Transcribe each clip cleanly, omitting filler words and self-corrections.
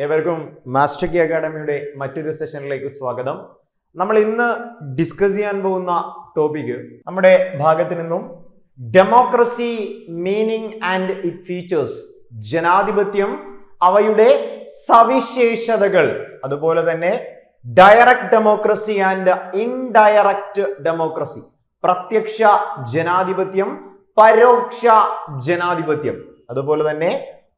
ഏവർക്കും master key അക്കാഡമിയുടെ മറ്റൊരു സെഷനിലേക്ക് സ്വാഗതം. നമ്മൾ ഇന്ന് ഡിസ്കസ് ചെയ്യാൻ പോകുന്ന ടോപ്പിക് നമ്മുടെ ഭാഗത്ത് നിന്നും democracy meaning and it features, ജനാധിപത്യം അവയുടെ സവിശേഷതകൾ, അതുപോലെ തന്നെ direct democracy and indirect democracy, പ്രത്യക്ഷ ജനാധിപത്യം, പരോക്ഷ ജനാധിപത്യം, അതുപോലെ തന്നെ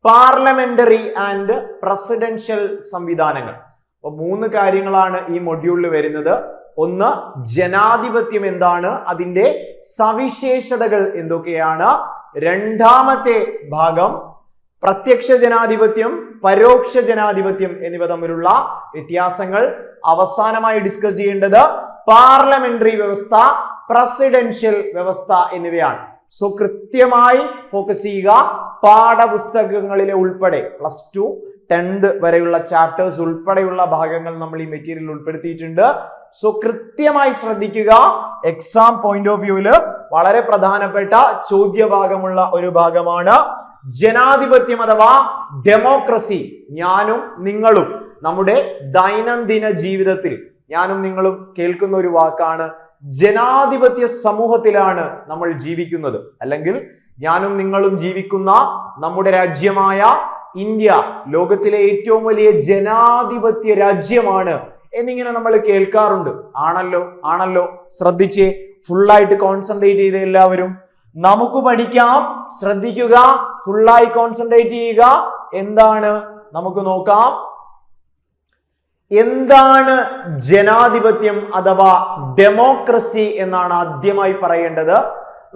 പാർലമെന്ററി ആൻഡ് പ്രസിഡൻഷ്യൽ സംവിധാനങ്ങൾ. അപ്പൊ 3 കാര്യങ്ങളാണ് ഈ മൊഡ്യൂളിൽ വരുന്നത്. ഒന്ന്, ജനാധിപത്യം എന്താണ്, അതിന്റെ സവിശേഷതകൾ എന്തൊക്കെയാണ്. രണ്ടാമത്തെ ഭാഗം പ്രത്യക്ഷ ജനാധിപത്യം, പരോക്ഷ ജനാധിപത്യം എന്നിവ തമ്മിലുള്ള വ്യത്യാസങ്ങൾ. അവസാനമായി ഡിസ്കസ് ചെയ്യേണ്ടത് പാർലമെന്ററി വ്യവസ്ഥ, പ്രസിഡൻഷ്യൽ വ്യവസ്ഥ എന്നിവയാണ്. സോ കൃത്യമായി ഫോക്കസ് ചെയ്യുക. പാഠപുസ്തകങ്ങളിലെ ഉൾപ്പെടെ +2, 10th വരെയുള്ള ചാപ്റ്റേഴ്സ് ഉൾപ്പെടെയുള്ള ഭാഗങ്ങൾ നമ്മൾ ഈ മെറ്റീരിയൽ ഉൾപ്പെടുത്തിയിട്ടുണ്ട്. സോ കൃത്യമായി ശ്രദ്ധിക്കുക. എക്സാം പോയിന്റ് ഓഫ് വ്യൂവില് വളരെ പ്രധാനപ്പെട്ട ചോദ്യഭാഗമുള്ള ഒരു ഭാഗമാണ് ജനാധിപത്യം അഥവാ ഡെമോക്രസി. ഞാനും നിങ്ങളും നമ്മുടെ ദൈനംദിന ജീവിതത്തിൽ ഞാനും നിങ്ങളും കേൾക്കുന്ന ഒരു വാക്കാണ്. ജനാധിപത്യ സമൂഹത്തിലാണ് നമ്മൾ ജീവിക്കുന്നത്, അല്ലെങ്കിൽ ഞാനും നിങ്ങളും ജീവിക്കുന്ന നമ്മുടെ രാജ്യമായ ഇന്ത്യ ലോകത്തിലെ ഏറ്റവും വലിയ ജനാധിപത്യ രാജ്യമാണ് എന്നിങ്ങനെ നമ്മൾ കേൾക്കാറുണ്ട്. ആണല്ലോ. ശ്രദ്ധിച്ചേ, ഫുള്ളായിട്ട് കോൺസെൻട്രേറ്റ് ചെയ്ത എല്ലാവരും. നമുക്ക് പഠിക്കാം, ശ്രദ്ധിക്കുക, ഫുള്ളായി കോൺസെൻട്രേറ്റ് ചെയ്യുക. എന്താണ് നമുക്ക് നോക്കാം. എന്താണ് ജനാധിപത്യം അഥവാ ഡെമോക്രസി എന്നാണ് ആദ്യമായി പറയേണ്ടത്.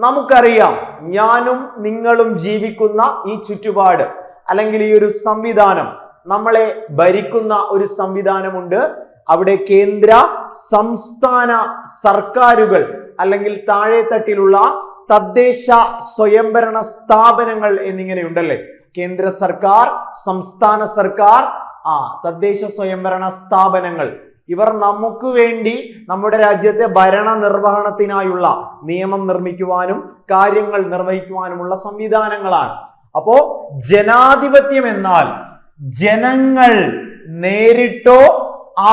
നമുക്കറിയാം, ഞാനും നിങ്ങളും ജീവിക്കുന്ന ഈ ചുറ്റുപാട് അല്ലെങ്കിൽ ഈ ഒരു സംവിധാനം, നമ്മളെ ഭരിക്കുന്ന ഒരു സംവിധാനമുണ്ട്. അവിടെ കേന്ദ്ര സംസ്ഥാന സർക്കാരുകൾ അല്ലെങ്കിൽ താഴെത്തട്ടിലുള്ള തദ്ദേശ സ്വയംഭരണ സ്ഥാപനങ്ങൾ എന്നിങ്ങനെയുണ്ടല്ലേ. കേന്ദ്ര സർക്കാർ, സംസ്ഥാന സർക്കാർ, തദ്ദേശ സ്വയംഭരണ സ്ഥാപനങ്ങൾ. ഇവർ നമുക്ക് വേണ്ടി നമ്മുടെ രാജ്യത്തെ ഭരണ നിർവഹണത്തിനായുള്ള നിയമം നിർമ്മിക്കുവാനും കാര്യങ്ങൾ നിർവഹിക്കുവാനുമുള്ള സംവിധാനങ്ങളാണ്. അപ്പോ ജനാധിപത്യം എന്നാൽ ജനങ്ങൾ നേരിട്ടോ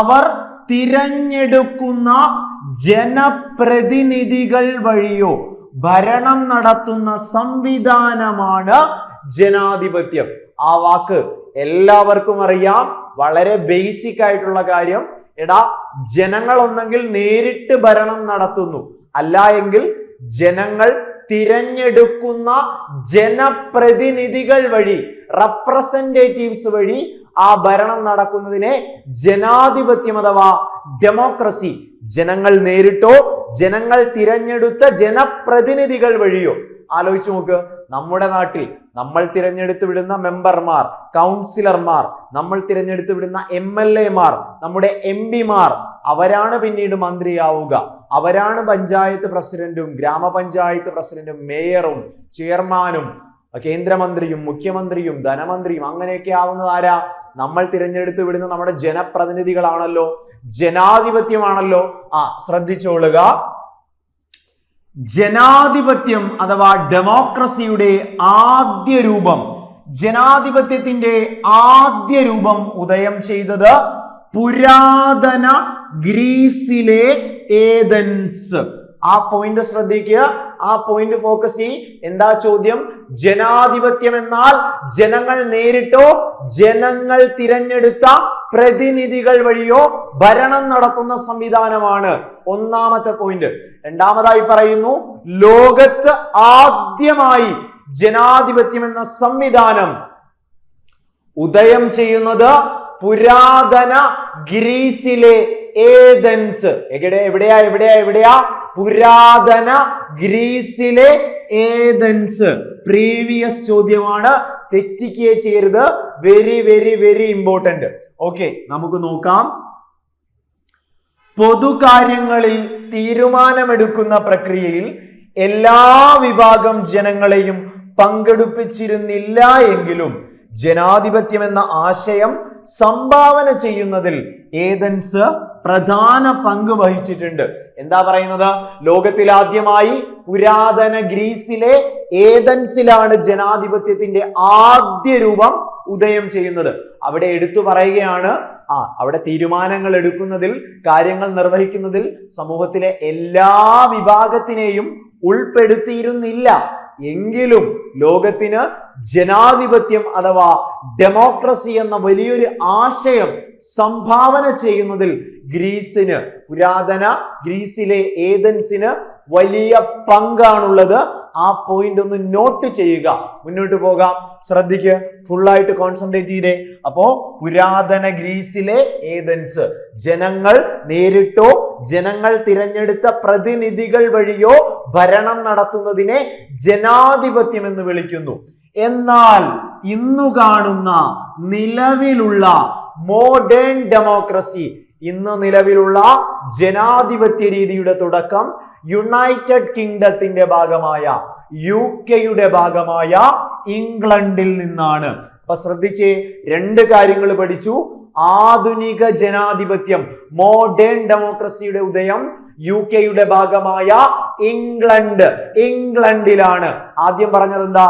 അവർ തിരഞ്ഞെടുക്കുന്ന ജനപ്രതിനിധികൾ വഴിയോ ഭരണം നടത്തുന്ന സംവിധാനമാണ് ജനാധിപത്യം. ആ വാക്ക് എല്ലാവർക്കും അറിയാം. വളരെ ബേസിക് ആയിട്ടുള്ള കാര്യം. ജനങ്ങൾ ഒന്നെങ്കിൽ നേരിട്ട് ഭരണം നടത്തുന്നു, അല്ല എങ്കിൽ ജനങ്ങൾ തിരഞ്ഞെടുക്കുന്ന ജനപ്രതിനിധികൾ വഴി, റെപ്രസെന്റേറ്റീവ്സ് വഴി ആ ഭരണം നടക്കുന്നതിനെ ജനാധിപത്യം അഥവാ ഡെമോക്രസി, ജനങ്ങൾ നേരിട്ടോ ജനങ്ങൾ തിരഞ്ഞെടുത്ത ജനപ്രതിനിധികൾ വഴിയോ. ആലോചിച്ച് നോക്ക്, നമ്മുടെ നാട്ടിൽ നമ്മൾ തിരഞ്ഞെടുത്ത് വിടുന്ന മെമ്പർമാർ, കൗൺസിലർമാർ, നമ്മൾ തിരഞ്ഞെടുത്ത് വിടുന്ന MLA-മാർ, നമ്മുടെ MP-മാർ, അവരാണ് പിന്നീട് മന്ത്രിയാവുക. അവരാണ് പഞ്ചായത്ത് പ്രസിഡന്റും ഗ്രാമപഞ്ചായത്ത് പ്രസിഡന്റും മേയറും ചെയർമാനും കേന്ദ്രമന്ത്രിയും മുഖ്യമന്ത്രിയും ധനമന്ത്രിയും. അങ്ങനെയൊക്കെ ആവുന്നത് ആരാ? നമ്മൾ തിരഞ്ഞെടുത്ത് വിടുന്ന നമ്മുടെ ജനപ്രതിനിധികളാണല്ലോ, ജനാധിപത്യമാണല്ലോ. ശ്രദ്ധിച്ചോളുക. ജനാധിപത്യം അഥവാ ഡെമോക്രസിയുടെ ആദ്യ രൂപം, ജനാധിപത്യത്തിന്റെ ആദ്യ രൂപം ഉദയം ചെയ്തത് പുരാതന ഗ്രീസിലെ ഏതൻസ്. ആ പോയിന്റ് ശ്രദ്ധിക്കുക, ആ പോയിന്റ് ഫോക്കസ് ചെയ്യ്. എന്താ ചോദ്യം? ജനാധിപത്യം എന്നാൽ ജനങ്ങൾ നേരിട്ടോ ജനങ്ങൾ തിരഞ്ഞെടുത്ത പ്രതിനിധികൾ വഴിയോ ഭരണം നടത്തുന്ന സംവിധാനമാണ്. ഒന്നാമത്തെ പോയിന്റ്. രണ്ടാമതായി പറയുന്നു, ലോകത്ത് ആദ്യമായി ജനാധിപത്യം എന്ന സംവിധാനം ഉദയം ചെയ്യുന്നത് പുരാതന ഗ്രീസിലെ ഏതൻസ്. എവിടെയാ? പുരാതന ഗ്രീസിലെ ഏതൻസ്. പ്രീവിയസ് ചോദ്യമാണ്, തെറ്റിക്കുകയെ ചെയ്യരുത്. Very very very important. Okay, നമുക്ക് നോക്കാം. പൊതുകാര്യങ്ങളിൽ തീരുമാനമെടുക്കുന്ന പ്രക്രിയയിൽ എല്ലാ വിഭാഗം ജനങ്ങളെയും പങ്കെടുപ്പിച്ചിരുന്നില്ല എങ്കിലും ജനാധിപത്യം എന്ന ആശയം സംഭാവന ചെയ്യുന്നതിൽ ഏതൻസ് പ്രധാന പങ്ക് വഹിച്ചിട്ടുണ്ട്. എന്താ പറയുന്നത്? ലോകത്തിൽ ആദ്യമായി പുരാതന ഗ്രീസിലെ ഏതൻസിലാണ് ജനാധിപത്യത്തിന്റെ ആദ്യ രൂപം ഉദയം ചെയ്യുന്നത്. അവിടെ എടുത്തു പറയുകയാണ്, അവിടെ തീരുമാനങ്ങൾ എടുക്കുന്നതിൽ, കാര്യങ്ങൾ നിർവഹിക്കുന്നതിൽ സമൂഹത്തിലെ എല്ലാ വിഭാഗത്തിനെയും ഉൾപ്പെടുത്തിയിരുന്നില്ല. എങ്കിലും ലോകത്തിന് ജനാധിപത്യം അഥവാ ഡെമോക്രസി എന്ന വലിയൊരു ആശയം സംഭാവന ചെയ്യുന്നതിൽ ഗ്രീസിന്, പുരാതന ഗ്രീസിലെ ഏതൻസിന് വലിയ പങ്കാണുള്ളത്. ആ പോയിന്റ് ഒന്ന് നോട്ട് ചെയ്യുക. മുന്നോട്ട് പോകാം, ശ്രദ്ധിക്കുക, ഫുള്ളായിട്ട് കോൺസെൻട്രേറ്റ് ചെയ്തേ. അപ്പോ പുരാതന ഗ്രീസിലെ ഏതൻസ് ജനങ്ങൾ നേരിട്ടോ ജനങ്ങൾ തിരഞ്ഞെടുത്ത പ്രതിനിധികൾ വഴിയോ ഭരണം നടത്തുന്നതിനെ ജനാധിപത്യം എന്ന് വിളിക്കുന്നു. എന്നാൽ ഇന്നു കാണുന്ന നിലവിലുള്ള മോഡേൺ ഡെമോക്രസി, ഇന്ന് നിലവിലുള്ള ജനാധിപത്യ രീതിയുടെ തുടക്കം യുണൈറ്റഡ് കിങ്ഡത്തിന്റെ ഭാഗമായ UK ഭാഗമായ ഇംഗ്ലണ്ടിൽ നിന്നാണ്. അപ്പൊ ശ്രദ്ധിച്ചേ, രണ്ട് കാര്യങ്ങൾ പഠിച്ചു. ആധുനിക ജനാധിപത്യം, മോഡേൺ ഡെമോക്രസിയുടെ ഉദയം UK ഭാഗമായ ഇംഗ്ലണ്ടിലാണ്. ആദ്യം പറഞ്ഞത് എന്താ?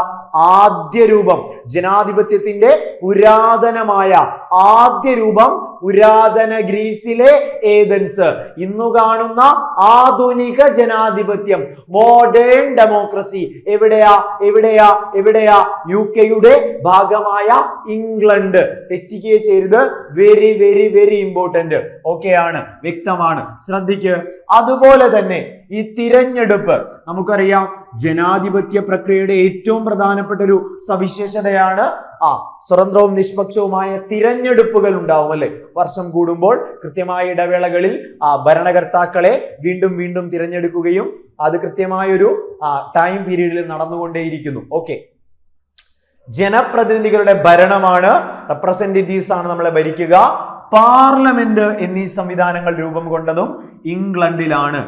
ആദ്യ രൂപം, ജനാധിപത്യത്തിന്റെ പുരാതനമായ ആദ്യ രൂപം പുരാതന ഗ്രീസിലെ ഏതൻസ്. ഇന്നു കാണുന്ന ആധുനിക ജനാധിപത്യം, മോഡേൺ ഡെമോക്രസി എവിടെയാ? UK ഭാഗമായ ഇംഗ്ലണ്ട്. തെറ്റിക്കുകയെ ചെയ്തത് very very very important. Okay ആണ്, വ്യക്തമാണ്, ശ്രദ്ധിക്കുക. അതുപോലെ തന്നെ ഈ തിരഞ്ഞെടുപ്പ്, നമുക്കറിയാം ജനാധിപത്യ പ്രക്രിയയുടെ ഏറ്റവും പ്രധാനപ്പെട്ട ഒരു സവിശേഷതയാണ് സ്വതന്ത്രവും നിഷ്പക്ഷവുമായ തിരഞ്ഞെടുപ്പുകൾ ഉണ്ടാവും അല്ലെ. വർഷം കൂടുമ്പോൾ കൃത്യമായ ഇടവേളകളിൽ ഭരണകർത്താക്കളെ വീണ്ടും വീണ്ടും തിരഞ്ഞെടുക്കുകയും അത് കൃത്യമായൊരു ടൈം പീരീഡിൽ നടന്നുകൊണ്ടേയിരിക്കുന്നു. ഓക്കെ, ജനപ്രതിനിധികളുടെ ഭരണമാണ്, റെപ്രസെന്റേറ്റീവ്സ് ആണ് നമ്മളെ ഭരിക്കുക. പാർലമെന്റ് എന്നീ സംവിധാനങ്ങൾ രൂപം കൊണ്ടതും ഇംഗ്ലണ്ടിലാണ്.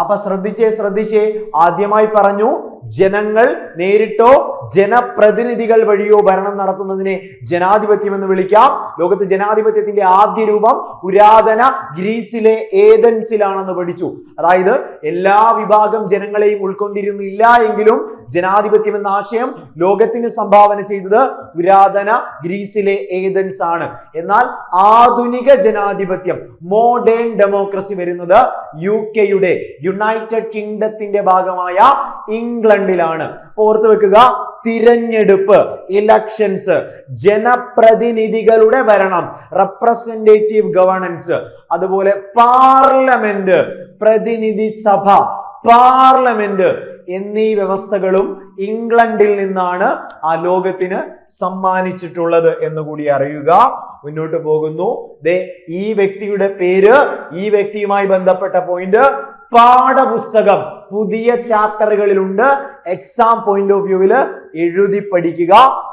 അപ്പൊ ശ്രദ്ധിച്ചേ, ആദ്യമായി പറഞ്ഞു ജനങ്ങൾ നേരിട്ടോ ജനപ്രതിനിധികൾ വഴിയോ ഭരണം നടത്തുന്നതിനെ ജനാധിപത്യം എന്ന് വിളിക്കാം. ലോകത്ത് ജനാധിപത്യത്തിന്റെ ആദ്യ രൂപം പുരാതന ഗ്രീസിലെ ഏതൻസിലാണെന്ന് പഠിച്ചു. അതായത് എല്ലാ വിഭാഗം ജനങ്ങളെയും ഉൾക്കൊണ്ടിരുന്നില്ല എങ്കിലും ജനാധിപത്യം എന്ന ആശയം ലോകത്തിന് സംഭാവന ചെയ്തത് പുരാതന ഗ്രീസിലെ ഏതൻസ് ആണ്. എന്നാൽ ആധുനിക ജനാധിപത്യം, മോഡേൺ ഡെമോക്രസി വരുന്നത് UK യുണൈറ്റഡ് കിങ്ഡത്തിന്റെ ഭാഗമായ ഇംഗ്ലണ്ടിലാണ്. ഓർത്തു വെക്കുക, തിരഞ്ഞെടുപ്പ്, ഇലക്ഷൻസ്, ജനപ്രതിനിധികളുടെ ഭരണം, റെപ്രസെന്റേറ്റീവ് ഗവർണൻസ്, അതുപോലെ പാർലമെന്റ്, പ്രതിനിധി സഭ, പാർലമെന്റ് എന്നീ വ്യവസ്ഥകളും ഇംഗ്ലണ്ടിൽ നിന്നാണ് ആ ലോകത്തിന് സമ്മാനിച്ചിട്ടുള്ളത് എന്നുകൂടി അറിയുക. മുന്നോട്ട് പോകുന്നു. ഈ വ്യക്തിയുടെ പേര്, ഈ വ്യക്തിയുമായി ബന്ധപ്പെട്ട പോയിന്റ് പാഠപുസ്തകം പുതിയ ചാപ്റ്ററുകളിലുണ്ട്. എക്സാം പോയിന്റ് ഓഫ് വ്യൂവില് എഴുതി പഠിക്കുക,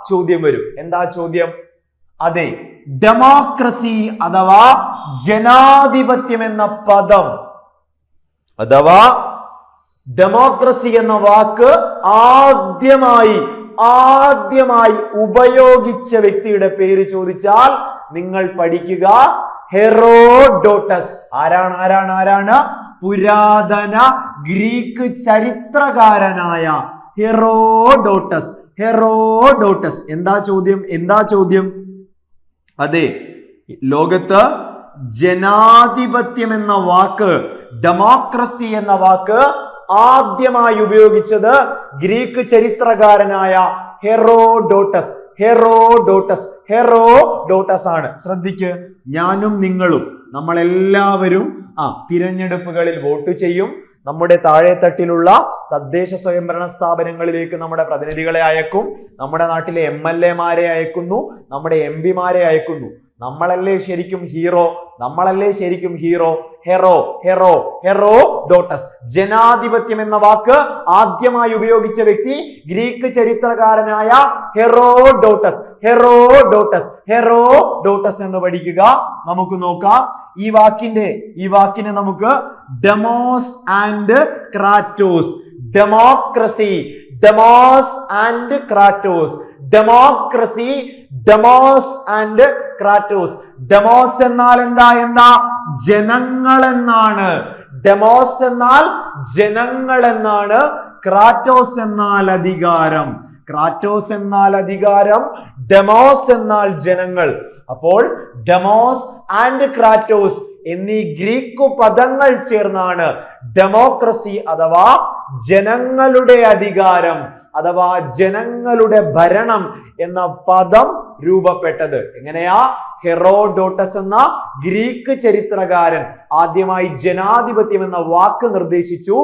ചോദ്യം വരും. എന്താ ചോദ്യം? അതെ, ഡെമോക്രസി അഥവാ ജനാധിപത്യം എന്ന പദം അഥവാ ഡെമോക്രസി എന്ന വാക്ക് ആദ്യമായി ഉപയോഗിച്ച വ്യക്തിയുടെ പേര് ചോദിച്ചാൽ നിങ്ങൾ പഠിക്കുക ഹെറോഡോട്ടസ്. ആരാണ്? പുരാതന ഗ്രീക്ക് ചരിത്രകാരനായ ഹെറോഡോട്ടസ്. എന്താ ചോദ്യം? അതെ, ലോകത്ത് ജനാധിപത്യം എന്ന വാക്ക്, ഡെമോക്രസി എന്ന വാക്ക് ആദ്യമായി ഉപയോഗിച്ചത് ഗ്രീക്ക് ചരിത്രകാരനായ ഹെറോഡോട്ടസ് ആണ്. ശ്രദ്ധിക്ക്, ഞാനും നിങ്ങളും നമ്മളെല്ലാവരും തിരഞ്ഞെടുപ്പുകളിൽ വോട്ട് ചെയ്യും. നമ്മുടെ താഴെത്തട്ടിലുള്ള തദ്ദേശ സ്വയംഭരണ സ്ഥാപനങ്ങളിലേക്ക് നമ്മുടെ പ്രതിനിധികളെ അയക്കും. നമ്മുടെ നാട്ടിലെ MLA-മാരെ അയക്കുന്നു, നമ്മുടെ MP-മാരെ അയക്കുന്നു. നമ്മളല്ലേ ശരിക്കും ഹീറോ? ഹെറോഡോട്ടസ്. ജനാധിപത്യം എന്ന വാക്ക് ആദ്യമായി ഉപയോഗിച്ച വ്യക്തി ഗ്രീക്ക് ചരിത്രകാരനായ ഹെറോഡോട്ടസ് എന്ന് പഠിക്കുക. നമുക്ക് നോക്കാം. ഈ വാക്കിനെ നമുക്ക് demos and Kratos, democracy, demos and Kratos, democracy, demos and Kratos. Demos എന്നാൽ എന്താ? ജനങ്ങൾ എന്നാണ്. ഡെമോസ് എന്നാൽ ജനങ്ങൾ എന്നാണ്. ക്രാറ്റോസ് എന്നാൽ അധികാരം. ക്രാറ്റോസ് എന്നാൽ അധികാരം, ഡെമോസ് എന്നാൽ ജനങ്ങൾ. അപ്പോൾ ഡെമോസ് ആൻഡ് ക്രാറ്റോസ് എന്നീ ഗ്രീക്ക് പദങ്ങൾ ചേർന്നാണ് ഡെമോക്രസി അഥവാ ജനങ്ങളുടെ അധികാരം അഥവാ ജനങ്ങളുടെ ഭരണം എന്ന പദം രൂപപ്പെട്ടത്. എങ്ങനെയാ? ഹെറോഡോട്ടസ് എന്ന ഗ്രീക്ക് ചരിത്രകാരൻ ആദ്യമായി ജനാധിപത്യം എന്ന വാക്ക് നിർദ്ദേശിച്ചു.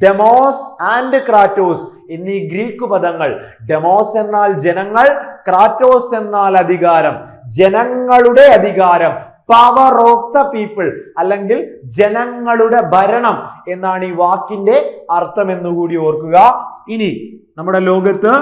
ഡെമോസ് ആൻഡ് ക്രാറ്റോസ് എന്നീ ഗ്രീക്ക് പദങ്ങൾ, ഡെമോസ് എന്നാൽ ജനങ്ങൾ, ക്രാറ്റോസ് എന്നാൽ അധികാരം, ജനങ്ങളുടെ അധികാരം, പവർ ഓഫ് ദ പീപ്പിൾ അല്ലെങ്കിൽ ജനങ്ങളുടെ ഭരണം എന്നാണ് ഈ വാക്കിന്റെ അർത്ഥം എന്നുകൂടി ഓർക്കുക. ഇനി നമ്മുടെ ലോകത്ത്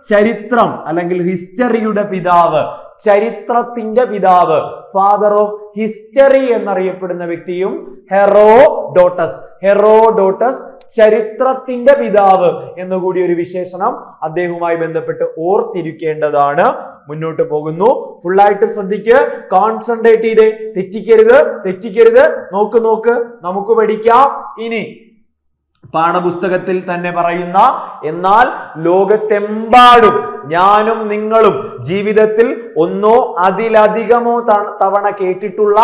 ചരിത്രം അല്ലെങ്കിൽ ഹിസ്റ്ററിയുടെ പിതാവ്, ചരിത്രത്തിന്റെ പിതാവ്, ഫാദർ ഓഫ് ഹിസ്റ്ററി എന്നറിയപ്പെടുന്ന വ്യക്തിയും ഹെറോഡോട്ടസ്. ഹെറോഡോട്ടസ് ചരിത്രത്തിന്റെ പിതാവ് എന്നുകൂടി ഒരു വിശേഷണം അദ്ദേഹവുമായി ബന്ധപ്പെട്ട് ഓർത്തിരിക്കേണ്ടതാണ്. മുന്നോട്ട് പോകുന്നു. ഫുള്ളായിട്ട് ശ്രദ്ധിക്ക്, കോൺസെൻട്രേറ്റ് ചെയ്ത് തെറ്റിക്കരുത്. നോക്ക് നമുക്ക് പഠിക്കാം. ഇനി പാഠപുസ്തകത്തിൽ തന്നെ പറയുന്ന എന്നാൽ ലോകത്തെമ്പാടും ഞാനും നിങ്ങളും ജീവിതത്തിൽ ഒന്നോ അതിലധികമോ തവണ കേട്ടിട്ടുള്ള,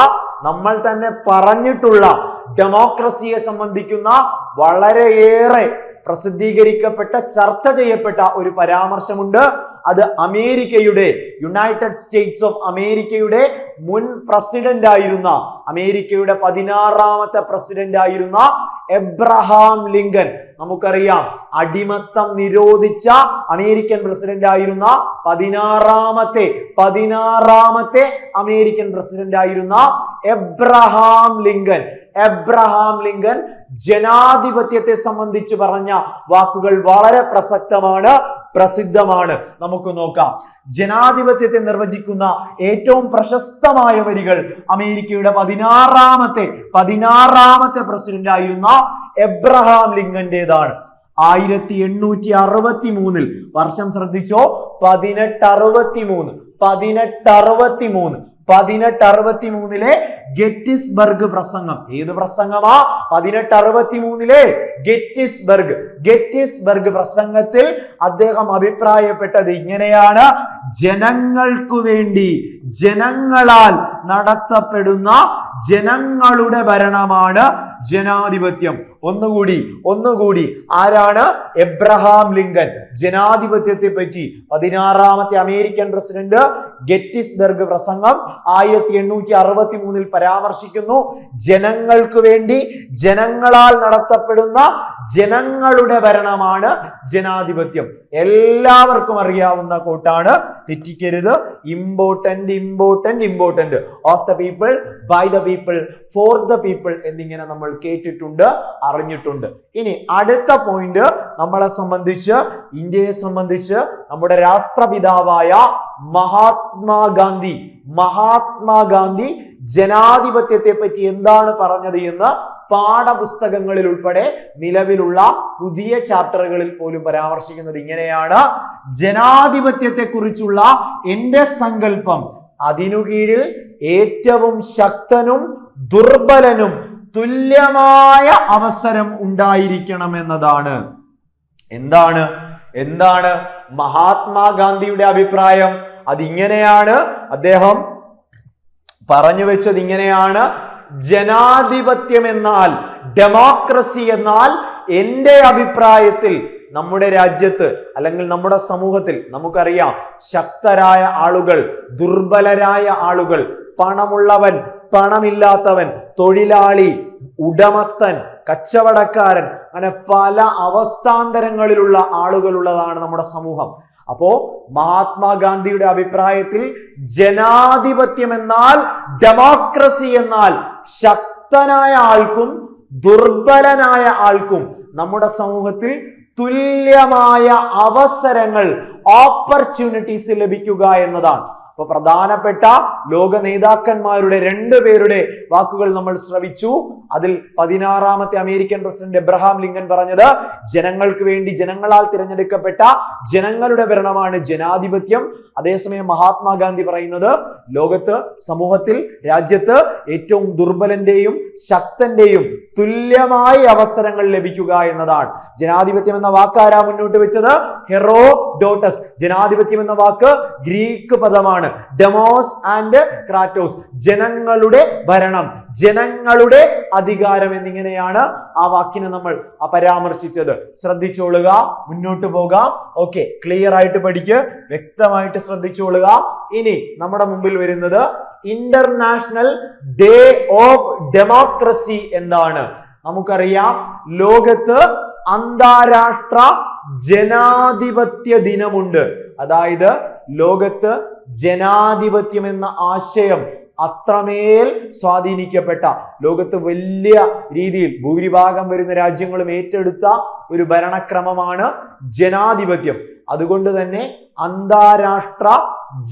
നമ്മൾ തന്നെ പറഞ്ഞിട്ടുള്ള ഡെമോക്രസിയെ സംബന്ധിക്കുന്ന വളരെയേറെ പ്രസിദ്ധീകരിക്കപ്പെട്ട, ചർച്ച ചെയ്യപ്പെട്ട ഒരു പരാമർശമുണ്ട്. അത് അമേരിക്കയുടെ, യുണൈറ്റഡ് സ്റ്റേറ്റ്സ് ഓഫ് അമേരിക്കയുടെ മുൻ പ്രസിഡന്റ് ആയിരുന്ന, അമേരിക്കയുടെ 16ാമത്തെ പ്രസിഡന്റ് ആയിരുന്ന എബ്രഹാം ലിങ്കൻ. നമുക്കറിയാം, അടിമത്തം നിരോധിച്ച അമേരിക്കൻ പ്രസിഡന്റ് ആയിരുന്ന 16ാമത്തെ അമേരിക്കൻ പ്രസിഡന്റ് ആയിരുന്ന എബ്രഹാം ലിങ്കൻ ജനാധിപത്യത്തെ സംബന്ധിച്ച് പറഞ്ഞ വാക്കുകൾ വളരെ പ്രസക്തമാണ്, പ്രസിദ്ധമാണ്. നമുക്ക് നോക്കാം. ജനാധിപത്യത്തെ നിർവചിക്കുന്ന ഏറ്റവും പ്രശസ്തമായ വരികൾ അമേരിക്കയുടെ 16ാമത്തെ പ്രസിഡന്റ് ആയിരുന്ന എബ്രഹാം ലിങ്കന്റേതാണ്. 1863 വർഷം ശ്രദ്ധിച്ചോ, 1863 ഗെറ്റിസ്ബർഗ് പ്രസംഗം. ഏത് പ്രസംഗമാ? 1863 ഗെറ്റിസ്ബർഗ് പ്രസംഗത്തിൽ അദ്ദേഹം അഭിപ്രായപ്പെട്ടത് ഇങ്ങനെയാണ്: ജനങ്ങൾക്കു വേണ്ടി ജനങ്ങളാൽ നടത്തപ്പെടുന്ന ജനങ്ങളുടെ ഭരണമാണ് ജനാധിപത്യം. ഒന്നുകൂടി ആരാണ്? Abraham Lincoln. ജനാധിപത്യത്തെ പറ്റി 16ാമത്തെ അമേരിക്കൻ പ്രസിഡന്റ് ഗെറ്റിസ്ബർഗ് പ്രസംഗം 1863 പരാമർശിക്കുന്നു. ജനങ്ങൾക്ക് വേണ്ടി ജനങ്ങളാൽ നടത്തപ്പെടുന്ന ജനങ്ങളുടെ ഭരണമാണ് ജനാധിപത്യം. എല്ലാവർക്കും അറിയാവുന്ന കോട്ടാണ്, തെറ്റിക്കരുത്. Important of the people, by the people, for the people എന്നിങ്ങനെ നമ്മൾ കേട്ടിട്ടുണ്ട്, അറിഞ്ഞിട്ടുണ്ട്. ഇനി അടുത്ത പോയിന്റ് നമ്മളെ സംബന്ധിച്ച്, ഇന്ത്യയെ സംബന്ധിച്ച് നമ്മുടെ രാഷ്ട്രപിതാവായ മഹാത്മാഗാന്ധി ജനാധിപത്യത്തെ പറ്റി എന്താണ് പറഞ്ഞത് എന്ന് പാഠപുസ്തകങ്ങളിൽ ഉൾപ്പെടെ നിലവിലുള്ള പുതിയ ചാപ്റ്ററുകളിൽ പോലും പരാമർശിക്കുന്നത് ഇങ്ങനെയാണ്: ജനാധിപത്യത്തെ കുറിച്ചുള്ള എന്റെ സങ്കല്പം, അതിനു കീഴിൽ ഏറ്റവും ശക്തനും ദുർബലനും തുല്യമായ അവസരം ഉണ്ടായിരിക്കണം എന്നതാണ്. എന്താണ് മഹാത്മാഗാന്ധിയുടെ അഭിപ്രായം? അതിങ്ങനെയാണ്, അദ്ദേഹം പറഞ്ഞു വെച്ചത് ഇങ്ങനെയാണ്: ജനാധിപത്യം എന്നാൽ, ഡെമോക്രസി എന്നാൽ എന്റെ അഭിപ്രായത്തിൽ നമ്മുടെ രാജ്യത്ത് അല്ലെങ്കിൽ നമ്മുടെ സമൂഹത്തിൽ നമുക്കറിയാം, ശക്തരായ ആളുകൾ, ദുർബലരായ ആളുകൾ, പണമുള്ളവൻ, പണമില്ലാത്തവൻ, തൊഴിലാളി, ഉടമസ്ഥൻ, കച്ചവടക്കാരൻ, അങ്ങനെ പല അവസ്ഥാന്തരങ്ങളിലുള്ള ആളുകളുള്ളതാണ് നമ്മുടെ സമൂഹം. അപ്പോ മഹാത്മാഗാന്ധിയുടെ അഭിപ്രായത്തിൽ ജനാധിപത്യം എന്നാൽ, ഡെമോക്രസി എന്നാൽ ശക്തനായ ആൾക്കും ദുർബലനായ ആൾക്കും നമ്മുടെ സമൂഹത്തിൽ തുല്യമായ അവസരങ്ങൾ, ഓപ്പർച്യൂണിറ്റീസ് ലഭിക്കുക എന്നതാണ്. അപ്പൊ പ്രധാനപ്പെട്ട ലോക നേതാക്കന്മാരുടെ 2 പേരുടെ വാക്കുകൾ നമ്മൾ ശ്രവിച്ചു. അതിൽ 16ാമത്തെ അമേരിക്കൻ പ്രസിഡന്റ് എബ്രഹാം ലിങ്കൻ പറഞ്ഞത് ജനങ്ങൾക്ക് വേണ്ടി ജനങ്ങളാൽ തിരഞ്ഞെടുക്കപ്പെട്ട ജനങ്ങളുടെ ഭരണമാണ് ജനാധിപത്യം. അതേസമയം മഹാത്മാഗാന്ധി പറയുന്നത് ലോകത്ത്, സമൂഹത്തിൽ, രാജ്യത്ത് ഏറ്റവും ദുർബലന്റെയും ശക്തന്റെയും തുല്യമായ അവസരങ്ങൾ ലഭിക്കുക എന്നതാണ്. ജനാധിപത്യം എന്ന വാക്കാരാ മുന്നോട്ട് വെച്ചത്? ഹെറോഡോട്ടസ്. ജനാധിപത്യം എന്ന വാക്ക് ഗ്രീക്ക് പദമാണ്. Demos and Kratos. ജനങ്ങളുടെ ഭരണം, ജനങ്ങളുടെ അധികാരം എന്നിങ്ങനെയാണ് ആ വാക്കിനെ നമ്മൾ പരാമർശിച്ചത്. ശ്രദ്ധിച്ചോളുക, മുന്നോട്ട് പോകാം. ഓക്കെ, ക്ലിയർ ആയിട്ട് പഠിക്ക്, വ്യക്തമായിട്ട് ശ്രദ്ധിച്ചോളുക. ഇനി നമ്മുടെ മുമ്പിൽ വരുന്നത് ഇന്റർനാഷണൽ ഡേ ഓഫ് ഡെമോക്രസി എന്താണ്? നമുക്കറിയാം, ലോകത്ത് അന്താരാഷ്ട്ര ജനാധിപത്യ ദിനമുണ്ട്. അതായത് ലോകത്ത് ജനാധിപത്യം എന്ന ആശയം അത്രമേൽ സ്വാധീനിക്കപ്പെട്ട, ലോകത്ത് വലിയ രീതിയിൽ ഭൂരിഭാഗം വരുന്ന രാജ്യങ്ങളും ഏറ്റെടുത്ത ഒരു ഭരണക്രമമാണ് ജനാധിപത്യം. അതുകൊണ്ട് തന്നെ അന്താരാഷ്ട്ര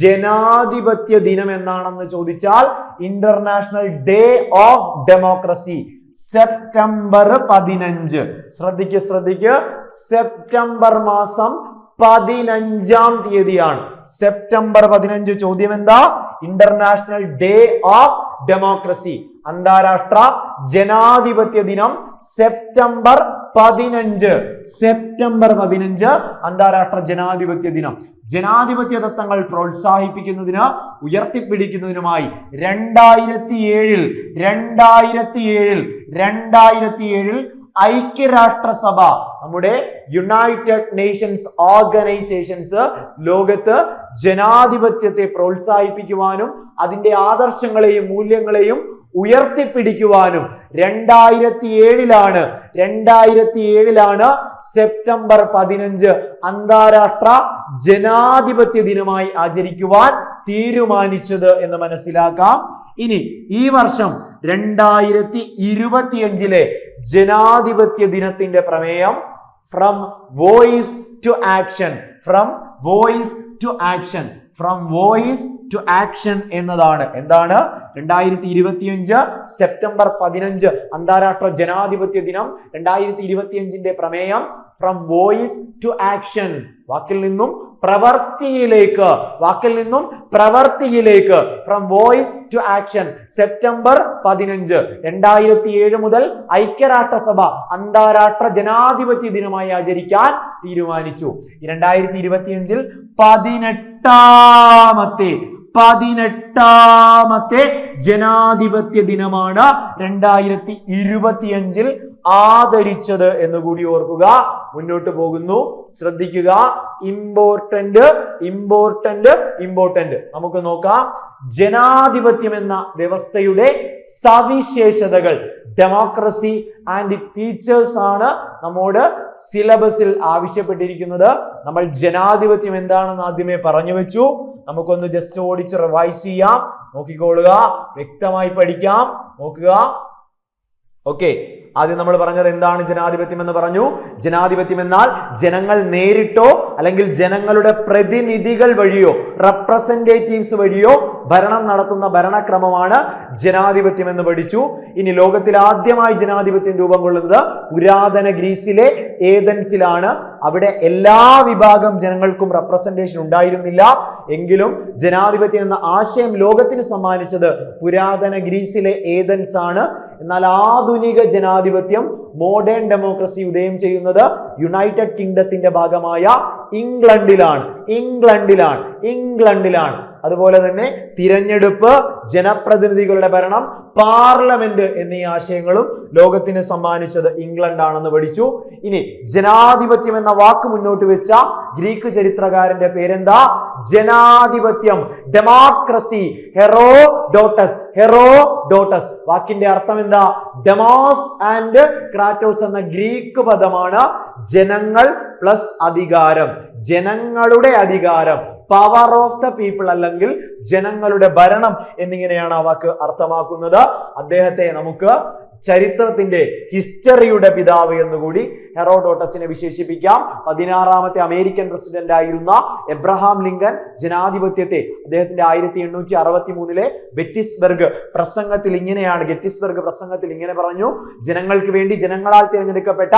ജനാധിപത്യ ദിനം എന്നാണെന്ന് ചോദിച്ചാൽ international day of democracy September 15. ശ്രദ്ധിക്ക്, സെപ്റ്റംബർ മാസം 15-ാം തീയതിയാണ്. സെപ്റ്റംബർ 15. ചോദ്യം എന്താ? ഇന്റർനാഷണൽ ഡേ ഓഫ് ഡെമോക്രസി, അന്താരാഷ്ട്ര ജനാധിപത്യ ദിനം സെപ്റ്റംബർ 15. സെപ്റ്റംബർ 15 അന്താരാഷ്ട്ര ജനാധിപത്യ ദിനം. ജനാധിപത്യ തത്വങ്ങൾ പ്രോത്സാഹിപ്പിക്കുന്നതിന്, ഉയർത്തിപ്പിടിക്കുന്നതിനുമായി 2007 ഐക്യരാഷ്ട്രസഭ, നമ്മുടെ യുണൈറ്റഡ് നേഷൻസ് ഓർഗനൈസേഷൻസ് ലോകത്ത് ജനാധിപത്യത്തെ പ്രോത്സാഹിപ്പിക്കുവാനും അതിന്റെ ആദർശങ്ങളെയും മൂല്യങ്ങളെയും ഉയർത്തിപ്പിടിക്കുവാനും 2007 സെപ്റ്റംബർ 15 അന്താരാഷ്ട്ര ജനാധിപത്യ ദിനമായി ആചരിക്കുവാൻ തീരുമാനിച്ചത് എന്ന് മനസ്സിലാക്കാം. ഇനി ഈ വർഷം 2025 ജനാധിപത്യ ദിനത്തിന്റെ പ്രമേയം ഫ്രം വോയിസ് ടു ആക്ഷൻ, എന്നതാണ്. എന്താണ്? 2025 സെപ്റ്റംബർ 15 അന്താരാഷ്ട്ര ജനാധിപത്യ ദിനം. 2025 പ്രമേയം ഫ്രം വോയിസ് ടു ആക്ഷൻ, വാക്കിൽ നിന്നും പ്രവർത്തിയിലേക്ക്, from voice to action. September 15 2007 മുതൽ ഐക്യരാഷ്ട്രസഭ അന്താരാഷ്ട്ര ജനാധിപത്യ ദിനമായി ആചരിക്കാൻ തീരുമാനിച്ചു. 2025 18ാമത്തെ ജനാധിപത്യ ദിനമാണ് 2025 ആദരിച്ചത് എന്ന് കൂടി ഓർക്കുക. മുന്നോട്ട് പോകുന്നു, ശ്രദ്ധിക്കുക. ഇമ്പോർട്ടന്റ്. നമുക്ക് നോക്കാം. ജനാധിപത്യം എന്ന വ്യവസ്ഥയുടെ സവിശേഷതകൾ, ഡെമോക്രസി ആൻഡ് ഇറ്റ് ഫീച്ചേഴ്സ് ആണ് നമ്മോട് സിലബസിൽ ആവശ്യപ്പെട്ടിരിക്കുന്നത്. നമ്മൾ ജനാധിപത്യം എന്താണെന്ന് ആദ്യമേ പറഞ്ഞു വെച്ചു. നമുക്കൊന്ന് ജസ്റ്റ് ഓടിച്ച് റിവൈസ് ചെയ്യാം. നോക്കിക്കോളുക, വ്യക്തമായി പഠിക്കാം. നോക്കുക. ഓക്കെ, ആദ്യം നമ്മൾ പറഞ്ഞത് എന്താണ് ജനാധിപത്യം എന്ന് പറഞ്ഞു. ജനാധിപത്യം എന്നാൽ ജനങ്ങൾ നേരിട്ടോ അല്ലെങ്കിൽ ജനങ്ങളുടെ പ്രതിനിധികൾ വഴിയോ, റെപ്രസെന്റേറ്റീവ്സ് വഴിയോ ഭരണം നടത്തുന്ന ഭരണക്രമമാണ് ജനാധിപത്യം എന്ന് പഠിച്ചു. ഇനി ലോകത്തിൽ ആദ്യമായി ജനാധിപത്യം രൂപം കൊള്ളുന്നത് പുരാതന ഗ്രീസിലെ ഏതൻസിലാണ്. അവിടെ എല്ലാ വിഭാഗം ജനങ്ങൾക്കും റെപ്രസെന്റേഷൻ ഉണ്ടായിരുന്നില്ല. എങ്കിലും ജനാധിപത്യം എന്ന ആശയം ലോകത്തിന് സമ്മാനിച്ചത് പുരാതന ഗ്രീസിലെ ഏതൻസ് ആണ്. എന്നാൽ ആധുനിക ജനാധിപത്യം, മോഡേൺ ഡെമോക്രസി ഉദയം ചെയ്യുന്നത് യുണൈറ്റഡ് കിങ്ഡത്തിന്റെ ഭാഗമായ ഇംഗ്ലണ്ടിലാണ്. അതുപോലെ തന്നെ തിരഞ്ഞെടുപ്പ്, ജനപ്രതിനിധികളുടെ ഭരണം, പാർലമെന്റ് എന്നീ ആശയങ്ങളും ലോകത്തിന് സമ്മാനിച്ചത് ഇംഗ്ലണ്ടാണെന്ന് പഠിച്ചു. ഇനി ജനാധിപത്യം എന്ന വാക്ക് മുന്നോട്ട് വെച്ച ഗ്രീക്ക് ചരിത്രകാരന്റെ പേരെന്താ? ജനാധിപത്യം, ഡെമോക്രസി, ഹെറോഡോട്ടസ്. വാക്കിന്റെ അർത്ഥം എന്താ? ഡെമോസ് ആൻഡ് ക്രാറ്റോസ് എന്ന ഗ്രീക്ക് പദമാണ്. ജനങ്ങൾ പ്ലസ് അധികാരം, ജനങ്ങളുടെ അധികാരം, പവർ ഓഫ് ദ പീപ്പിൾ അല്ലെങ്കിൽ ജനങ്ങളുടെ ഭരണം എന്നിങ്ങനെയാണ് ആ വാക്ക് അർത്ഥമാക്കുന്നത്. അദ്ദേഹത്തെ നമുക്ക് ചരിത്രത്തിന്റെ ഹിസ്റ്ററിയുടെ പിതാവ് എന്നുകൂടി ഹെറോഡോട്ടസിനെ വിശേഷിപ്പിക്കാം. 16ാമത്തെ അമേരിക്കൻ പ്രസിഡന്റ് ആയിരുന്ന എബ്രഹാം ലിങ്കൻ ജനാധിപത്യത്തെ അദ്ദേഹത്തിന്റെ 1863 ഗെറ്റിസ്ബർഗ് പ്രസംഗത്തിൽ ഇങ്ങനെ പറഞ്ഞു: ജനങ്ങൾക്ക് വേണ്ടി ജനങ്ങളാൽ തിരഞ്ഞെടുക്കപ്പെട്ട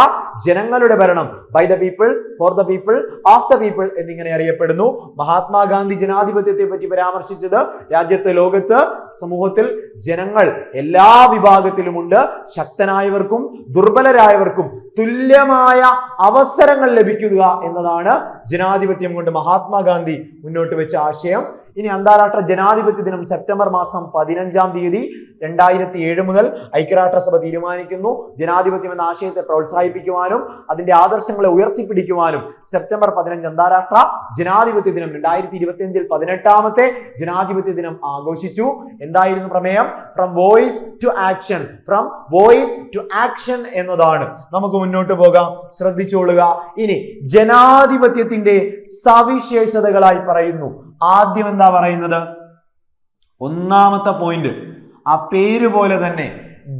ജനങ്ങളുടെ ഭരണം, by the people, for the people, of the people എന്നിങ്ങനെ അറിയപ്പെടുന്നു. മഹാത്മാഗാന്ധി ജനാധിപത്യത്തെ പറ്റി പരാമർശിച്ചത് രാജ്യത്ത്, ലോകത്ത്, സമൂഹത്തിൽ ജനങ്ങൾ എല്ലാ വിഭാഗത്തിലുമുണ്ട്. ശക്തനായവർക്കും ദുർബലരായവർക്കും തുല്യമായ അവസരങ്ങൾ ലഭിക്കുക എന്നതാണ് ജനാധിപത്യം കൊണ്ട് മഹാത്മാഗാന്ധി മുന്നോട്ട് വെച്ച ആശയം. ഇനി അന്താരാഷ്ട്ര ജനാധിപത്യ ദിനം സെപ്റ്റംബർ മാസം 15-ാം തീയതി 2007 മുതൽ ഐക്യരാഷ്ട്രസഭ തീരുമാനിക്കുന്നു. ജനാധിപത്യം എന്ന ആശയത്തെ പ്രോത്സാഹിപ്പിക്കുവാനും അതിന്റെ ആദർശങ്ങളെ ഉയർത്തിപ്പിടിക്കുവാനും സെപ്റ്റംബർ 15 അന്താരാഷ്ട്ര ജനാധിപത്യ ദിനം. 2025 18ാമത്തെ ജനാധിപത്യ ദിനം ആഘോഷിച്ചു. എന്തായിരുന്നു പ്രമേയം? ഫ്രം വോയിസ് ടു ആക്ഷൻ എന്നതാണ്. നമുക്ക് മുന്നോട്ട് പോകാം, ശ്രദ്ധിച്ചോളുക. ഇനി ജനാധിപത്യത്തിന്റെ സവിശേഷതകളായി പറയുന്നു. ആദ്യം എന്താ പറയുന്നത്? ഒന്നാമത്തെ പോയിന്റ്, ആ പേര് പോലെ തന്നെ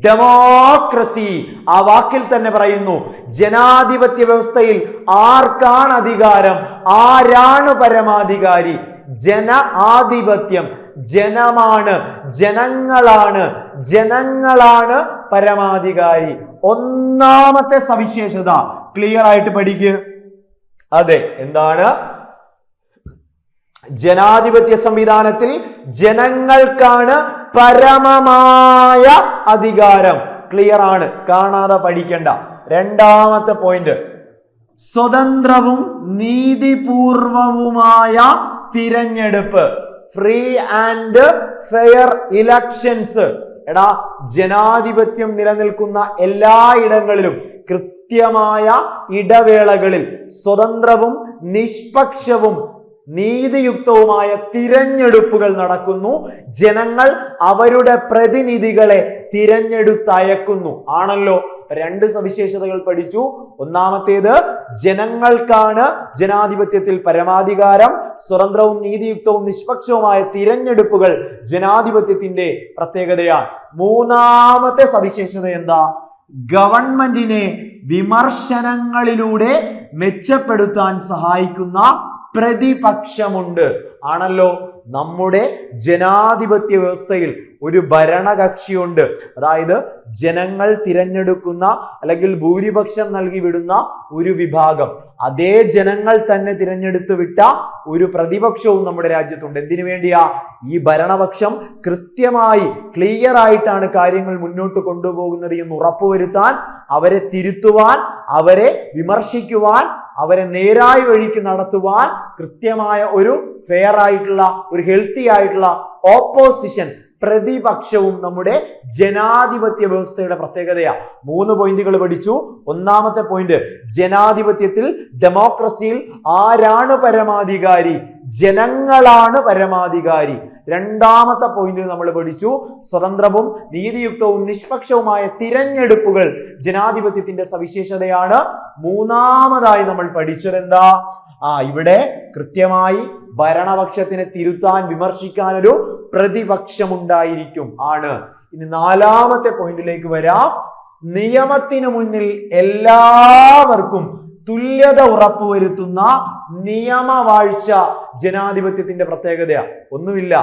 ഡെമോക്രസി. ആ വാക്കിൽ തന്നെ പറയുന്നു, ജനാധിപത്യ വ്യവസ്ഥയിൽ ആർക്കാണ് അധികാരം? ആരാണ് പരമാധികാരി? ആധിപത്യം ജനമാണ്, ജനങ്ങളാണ് പരമാധികാരി. ഒന്നാമത്തെ സവിശേഷത ക്ലിയർ ആയിട്ട് പഠിക്കുക. അതെ, എന്താണ്? ജനാധിപത്യ സംവിധാനത്തിൽ ജനങ്ങൾക്കാണ് പരമമായ അധികാരം. ക്ലിയർ ആണ്, കാണാതെ പഠിക്കണ്ട. രണ്ടാമത്തെ പോയിന്റ്, സ്വതന്ത്രവും നീതിപൂർവവുമായ തിരഞ്ഞെടുപ്പ്, ഫ്രീ ആൻഡ് ഫെയർ ഇലക്ഷൻസ്. ജനാധിപത്യം നിലനിൽക്കുന്ന എല്ലായിടങ്ങളിലും കൃത്യമായ ഇടവേളകളിൽ സ്വതന്ത്രവും നിഷ്പക്ഷവും നീതിയുക്തവുമായ തിരഞ്ഞെടുപ്പുകൾ നടക്കുന്നു. ജനങ്ങൾ അവരുടെ പ്രതിനിധികളെ തിരഞ്ഞെടുത്തയക്കുന്നു. ആണല്ലോ, രണ്ട് സവിശേഷതകൾ പഠിച്ചു. ഒന്നാമത്തേത്, ജനങ്ങൾക്കാണ് ജനാധിപത്യത്തിൽ പരമാധികാരം. സ്വതന്ത്രവും നീതിയുക്തവും നിഷ്പക്ഷവുമായ തിരഞ്ഞെടുപ്പുകൾ ജനാധിപത്യത്തിന്റെ പ്രത്യേകതയാണ്. മൂന്നാമത്തെ സവിശേഷത എന്താ? ഗവൺമെന്റിനെ വിമർശനങ്ങളിലൂടെ മെച്ചപ്പെടുത്താൻ സഹായിക്കുന്ന പ്രതിപക്ഷമുണ്ട്. ആണല്ലോ, നമ്മുടെ ജനാധിപത്യ വ്യവസ്ഥയിൽ ഒരു ഭരണകക്ഷിയുണ്ട്. അതായത് ജനങ്ങൾ തിരഞ്ഞെടുക്കുന്ന അല്ലെങ്കിൽ ഭൂരിപക്ഷം നൽകി വിടുന്ന ഒരു വിഭാഗം, അതേ ജനങ്ങൾ തന്നെ തിരഞ്ഞെടുത്തു വിട്ട ഒരു പ്രതിപക്ഷവും നമ്മുടെ രാജ്യത്തുണ്ട്. എന്തിനു വേണ്ടിയാ? ഈ ഭരണപക്ഷം കൃത്യമായി ക്ലിയർ ആയിട്ടാണ് കാര്യങ്ങൾ മുന്നോട്ട് കൊണ്ടുപോകുന്നത് എന്ന് ഉറപ്പുവരുത്താൻ, അവരെ തിരുത്തുവാൻ, അവരെ വിമർശിക്കുവാൻ, അവരെ നേരായ വഴിക്ക് നടത്തുവാൻ കൃത്യമായ ഒരു ഫെയർ ആയിട്ടുള്ള, ഒരു ഹെൽത്തി ആയിട്ടുള്ള ഓപ്പോസിഷൻ, പ്രതിപക്ഷവും നമ്മുടെ ജനാധിപത്യ വ്യവസ്ഥയുടെ പ്രത്യേകതയാണ്. 3 പോയിന്റുകൾ പഠിച്ചു. ഒന്നാമത്തെ പോയിന്റ്, ജനാധിപത്യത്തിൽ, ഡെമോക്രസിയിൽ ആരാണ് പരമാധികാരി? ജനങ്ങളാണ് പരമാധികാരി. രണ്ടാമത്തെ പോയിന്റ് നമ്മൾ പഠിച്ചു, സ്വതന്ത്രവും നീതിയുക്തവും നിഷ്പക്ഷവുമായ തിരഞ്ഞെടുപ്പുകൾ ജനാധിപത്യത്തിന്റെ സവിശേഷതയാണ്. മൂന്നാമതായി നമ്മൾ പഠിച്ചത് എന്താ? ഇവിടെ കൃത്യമായി ഭരണപക്ഷത്തിനെ തിരുത്താൻ, വിമർശിക്കാൻ ഒരു പ്രതിപക്ഷമുണ്ടായിരിക്കും ആണ്. ഇനി നാലാമത്തെ പോയിന്റിലേക്ക് വരാം. നിയമത്തിന് മുന്നിൽ എല്ലാവർക്കും തുല്യത ഉറപ്പുവരുത്തുന്ന നിയമവാഴ്ച ജനാധിപത്യത്തിന്റെ പ്രത്യേകതയാണ്. ഒന്നുമില്ല,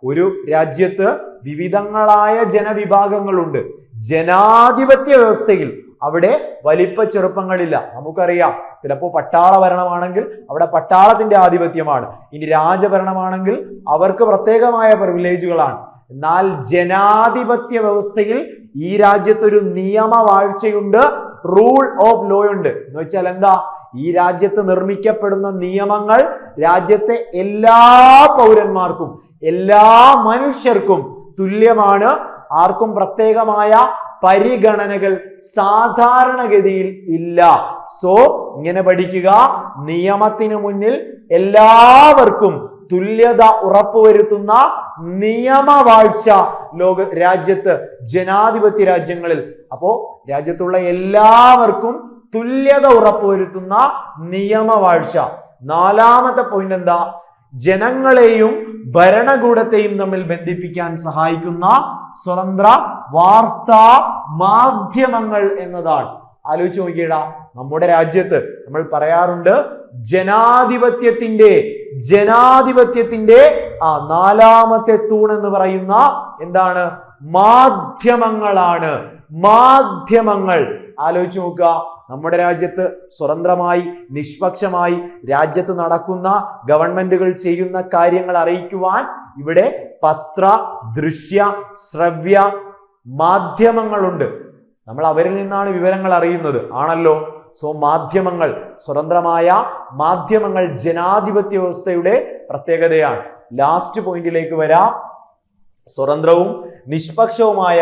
ഒരു രാജ്യത്ത് വിവിധങ്ങളായ ജനവിഭാഗങ്ങളുണ്ട്. ജനാധിപത്യ വ്യവസ്ഥയിൽ അവിടെ വലിപ്പ ചെറുപ്പങ്ങളില്ല. നമുക്കറിയാം, ചിലപ്പോൾ പട്ടാള ഭരണമാണെങ്കിൽ അവിടെ പട്ടാളത്തിന്റെ ആധിപത്യമാണ്. ഇനി രാജഭരണമാണെങ്കിൽ അവർക്ക് പ്രത്യേകമായ പ്രിവിലേജുകളാണ്. എന്നാൽ ജനാധിപത്യ വ്യവസ്ഥയിൽ ഈ രാജ്യത്തൊരു നിയമവാഴ്ചയുണ്ട്, റൂൾ ഓഫ് ലോ ഉണ്ട്. എന്ന് വെച്ചാൽ എന്താ? ഈ രാജ്യത്ത് നിർമ്മിക്കപ്പെടുന്ന നിയമങ്ങൾ രാജ്യത്തെ എല്ലാ പൗരന്മാർക്കും, എല്ലാ മനുഷ്യർക്കും തുല്യമാണ്. ആർക്കും പ്രത്യേകമായ പരിഗണനകൾ സാധാരണഗതിയിൽ ഇല്ല. സോ ഇങ്ങനെ പഠിക്കുക, നിയമത്തിനു മുന്നിൽ എല്ലാവർക്കും തുല്യത ഉറപ്പുവരുത്തുന്ന നിയമവാഴ്ച രാജ്യത്ത്, ജനാധിപത്യ രാജ്യങ്ങളിൽ, അപ്പോ രാജ്യത്തുള്ള എല്ലാവർക്കും തുല്യത ഉറപ്പുവരുത്തുന്ന നിയമവാഴ്ച. നാലാമത്തെ പോയിന്റ് എന്താ? ജനങ്ങളെയും ഭരണകൂടത്തെയും തമ്മിൽ ബന്ധിപ്പിക്കാൻ സഹായിക്കുന്ന സ്വതന്ത്ര വാർത്താ മാധ്യമങ്ങൾ എന്നതാണ്. ആലോചിച്ച് നോക്കിയടാ, നമ്മുടെ രാജ്യത്ത് നമ്മൾ പറയാറുണ്ട് ജനാധിപത്യത്തിന്റെ നാലാമത്തെ തൂൺ എന്ന് പറയുന്ന എന്താണ്? മാധ്യമങ്ങളാണ്. മാധ്യമങ്ങൾ. ആലോചിച്ച് നോക്കുക, നമ്മുടെ രാജ്യത്ത് സ്വതന്ത്രമായി നിഷ്പക്ഷമായി രാജ്യത്ത് നടക്കുന്ന ഗവൺമെന്റുകൾ ചെയ്യുന്ന കാര്യങ്ങൾ അറിയിക്കുവാൻ ഇവിടെ പത്ര, ദൃശ്യ, ശ്രവ്യ മാധ്യമങ്ങളുണ്ട്. നമ്മൾ അവരിൽ നിന്നാണ് വിവരങ്ങൾ അറിയുന്നത്, ആണല്ലോ. സോ മാധ്യമങ്ങൾ, സ്വതന്ത്രമായ മാധ്യമങ്ങൾ ജനാധിപത്യ വ്യവസ്ഥയുടെ പ്രത്യേകതയാണ്. ലാസ്റ്റ് പോയിന്റിലേക്ക് വരാം. സ്വതന്ത്രവും നിഷ്പക്ഷവുമായ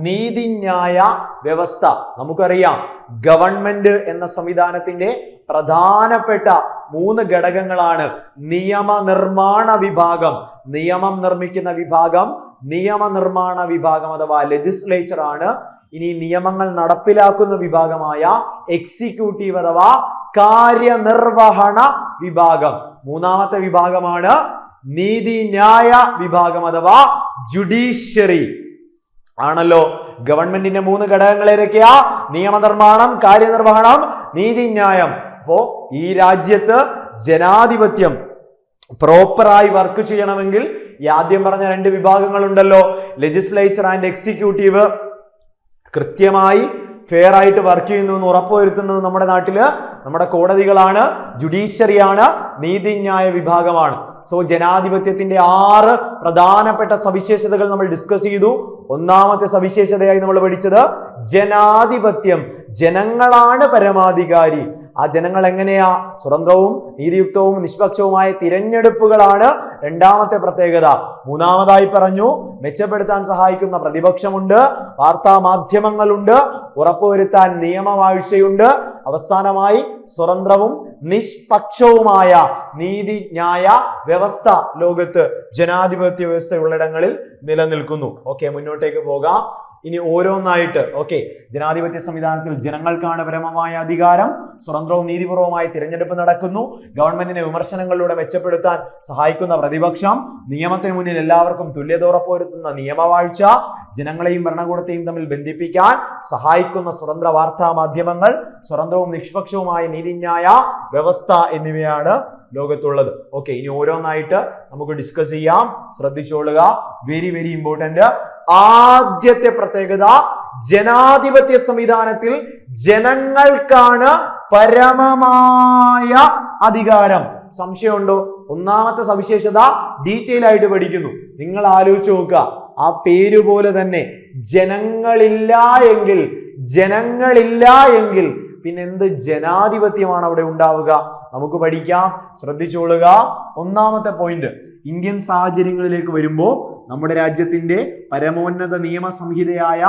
നീതിന്യായ വ്യവസ്ഥ. നമുക്കറിയാം ഗവൺമെന്റ് എന്ന സംവിധാനത്തിന്റെ പ്രധാനപ്പെട്ട 3 ഘടകങ്ങളാണ് നിയമനിർമ്മാണ വിഭാഗം, നിയമം നിർമ്മിക്കുന്ന വിഭാഗം, നിയമനിർമ്മാണ വിഭാഗം അഥവാ ലെജിസ്ലേച്ചർ ആണ്. ഇനി നിയമങ്ങൾ നടപ്പിലാക്കുന്ന വിഭാഗമായ എക്സിക്യൂട്ടീവ് അഥവാ കാര്യനിർവഹണ വിഭാഗം. 3ാമത്തെ വിഭാഗമാണ് നീതിന്യായ വിഭാഗം അഥവാ ജുഡീഷ്യറി, ആണല്ലോ. ഗവൺമെന്റിന്റെ 3 ഘടകങ്ങൾ ഏതൊക്കെയാ? നിയമനിർമ്മാണം, കാര്യനിർവഹണം, നീതിന്യായം. അപ്പോ ഈ രാജ്യത്ത് ജനാധിപത്യം പ്രോപ്പറായി വർക്ക് ചെയ്യണമെങ്കിൽ ഈ ആദ്യം പറഞ്ഞ 2 വിഭാഗങ്ങളുണ്ടല്ലോ, ലെജിസ്ലേച്ചർ ആൻഡ് എക്സിക്യൂട്ടീവ്, കൃത്യമായി ഫെയർ ആയിട്ട് വർക്ക് ചെയ്യുന്നു എന്ന് ഉറപ്പുവരുത്തുന്നത് നമ്മുടെ നാട്ടില് നമ്മുടെ കോടതികളാണ്, ജുഡീഷ്യറിയാണ്, നീതിന്യായ വിഭാഗമാണ്. സോ ജനാധിപത്യത്തിന്റെ 6 പ്രധാനപ്പെട്ട സവിശേഷതകൾ നമ്മൾ ഡിസ്കസ് ചെയ്തു. 1ാമത്തെ സവിശേഷതയായി നമ്മൾ പഠിച്ചത് ജനാധിപത്യം. ജനങ്ങളാണ് പരമാധികാരി. ആ ജനങ്ങൾ എങ്ങനെയാ? സ്വതന്ത്രവും നീതിയുക്തവും നിഷ്പക്ഷവുമായ തിരഞ്ഞെടുപ്പുകളാണ് 2ാമത്തെ പ്രത്യേകത. 3ാമതായി പറഞ്ഞു മെച്ചപ്പെടുത്താൻ സഹായിക്കുന്ന പ്രതിപക്ഷമുണ്ട്, വാർത്താ മാധ്യമങ്ങളുണ്ട്, ഉറപ്പുവരുത്താൻ നിയമവാഴ്ചയുണ്ട്. അവസാനമായി സ്വതന്ത്രവും നിഷ്പക്ഷവുമായ നീതിന്യായ വ്യവസ്ഥ ലോകത്ത് ജനാധിപത്യ വ്യവസ്ഥയുള്ളിടങ്ങളിൽ നിലനിൽക്കുന്നു. ഓക്കെ, മുന്നോട്ടേക്ക് പോകാം. ഇനി ഓരോന്നായിട്ട്. ഓക്കെ, ജനാധിപത്യ സംവിധാനത്തിൽ ജനങ്ങൾക്കാണ് പരമമായ അധികാരം, സ്വതന്ത്രവും നീതിപൂർവമായ തിരഞ്ഞെടുപ്പ് നടക്കുന്നു, ഗവൺമെന്റിനെ വിമർശനങ്ങളിലൂടെ മെച്ചപ്പെടുത്താൻ സഹായിക്കുന്ന പ്രതിപക്ഷം, നിയമത്തിന് മുന്നിൽ എല്ലാവർക്കും തുല്യത ഉറപ്പുവരുത്തുന്ന നിയമവാഴ്ച, ജനങ്ങളെയും ഭരണകൂടത്തെയും തമ്മിൽ ബന്ധിപ്പിക്കാൻ സഹായിക്കുന്ന സ്വതന്ത്ര വാർത്താ മാധ്യമങ്ങൾ, സ്വതന്ത്രവും നിഷ്പക്ഷവുമായ നീതിന്യായ വ്യവസ്ഥ എന്നിവയാണ് ലോകത്തുള്ളത്. ഓക്കെ, ഇനി ഓരോന്നായിട്ട് നമുക്ക് ഡിസ്കസ് ചെയ്യാം. ശ്രദ്ധിച്ചോളുക, വെരി വെരി ഇമ്പോർട്ടന്റ്. ആദ്യത്തെ പ്രത്യേകത, ജനാധിപത്യ സംവിധാനത്തിൽ ജനങ്ങൾക്കാണ് പരമമായ അധികാരം. സംശയമുണ്ടോ? 1ാമത്തെ സവിശേഷത ഡീറ്റെയിൽ ആയിട്ട് പഠിക്കുന്നു. നിങ്ങൾ ആലോചിച്ച് നോക്കുക, ആ പേര് പോലെ തന്നെ ജനങ്ങളില്ല എങ്കിൽ പിന്നെ എന്ത് ജനാധിപത്യമാണ് അവിടെ ഉണ്ടാവുക? നമുക്ക് പഠിക്കാം. ശ്രദ്ധിച്ചോളുക. 1ാമത്തെ പോയിന്റ്, ഇന്ത്യൻ സാഹചര്യങ്ങളിലേക്ക് വരുമ്പോൾ നമ്മുടെ രാജ്യത്തിന്റെ പരമോന്നത നിയമ സംഹിതയായ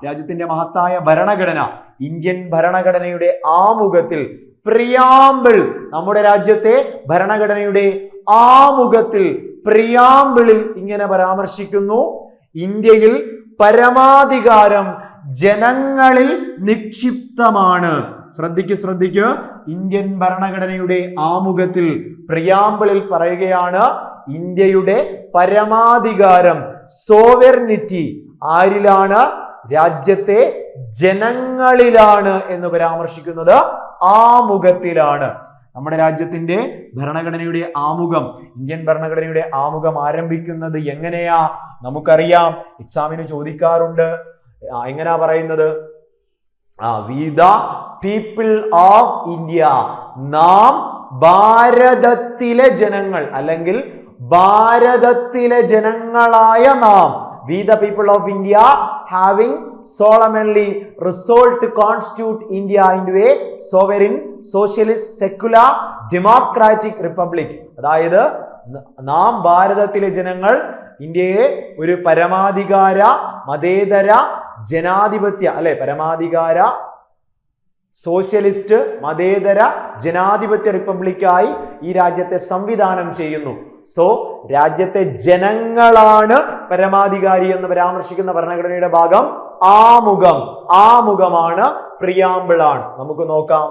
രാജ്യത്തിന്റെ മഹത്തായ ഭരണഘടന, ഇന്ത്യൻ ഭരണഘടനയുടെ ആമുഖത്തിൽ പ്രിയാമ്പിൾ, നമ്മുടെ രാജ്യത്തെ ഭരണഘടനയുടെ ആമുഖത്തിൽ പ്രിയാമ്പിളിൽ ഇങ്ങനെ പരാമർശിക്കുന്നു: ഇന്ത്യയിൽ പരമാധികാരം ജനങ്ങളിൽ നിക്ഷിപ്തമാണ്. ശ്രദ്ധിക്കൂ, ഇന്ത്യൻ ഭരണഘടനയുടെ ആമുഖത്തിൽ പ്രിയാമ്പിളിൽ പറയുകയാണ് ഇന്ത്യയുടെ പരമാധികാരം, സോവെർനിറ്റി ആരിലാണ്? രാജ്യത്തെ ജനങ്ങളിലാണ് എന്ന് പരാമർശിക്കുന്നത് ആമുഖത്തിലാണ്. നമ്മുടെ രാജ്യത്തിന്റെ ഭരണഘടനയുടെ ആമുഖം, ഇന്ത്യൻ ഭരണഘടനയുടെ ആമുഖം ആരംഭിക്കുന്നത് എങ്ങനെയാ? നമുക്കറിയാം, എക്സാമിന് ചോദിക്കാറുണ്ട്. എങ്ങനെയാ പറയുന്നത്? We the people of India, നാം ഭാരതത്തിലെ ജനങ്ങൾ, അല്ലെങ്കിൽ ഭാരതത്തിലെ ജനങ്ങളായ നാം, we the people of India having solemnly resolved to constitute India into a sovereign, socialist, secular, democratic republic. അതായത് നാം ഭാരതത്തിലെ ജനങ്ങൾ ഇന്ത്യയെ ഒരു പരമാധികാര മതേതര ജനാധിപത്യ പരമാധികാര സോഷ്യലിസ്റ്റ് മതേതര ജനാധിപത്യ റിപ്പബ്ലിക്കായി ഈ രാജ്യത്തെ സംവിധാനം ചെയ്യുന്നു. സോ രാജ്യത്തെ ജനങ്ങളാണ് പരമാധികാരി എന്ന് പരാമർശിക്കുന്ന ഭരണഘടനയുടെ ഭാഗം ആമുഖമാണ്, പ്രിയാമ്പിളാണ്. നമുക്ക് നോക്കാം.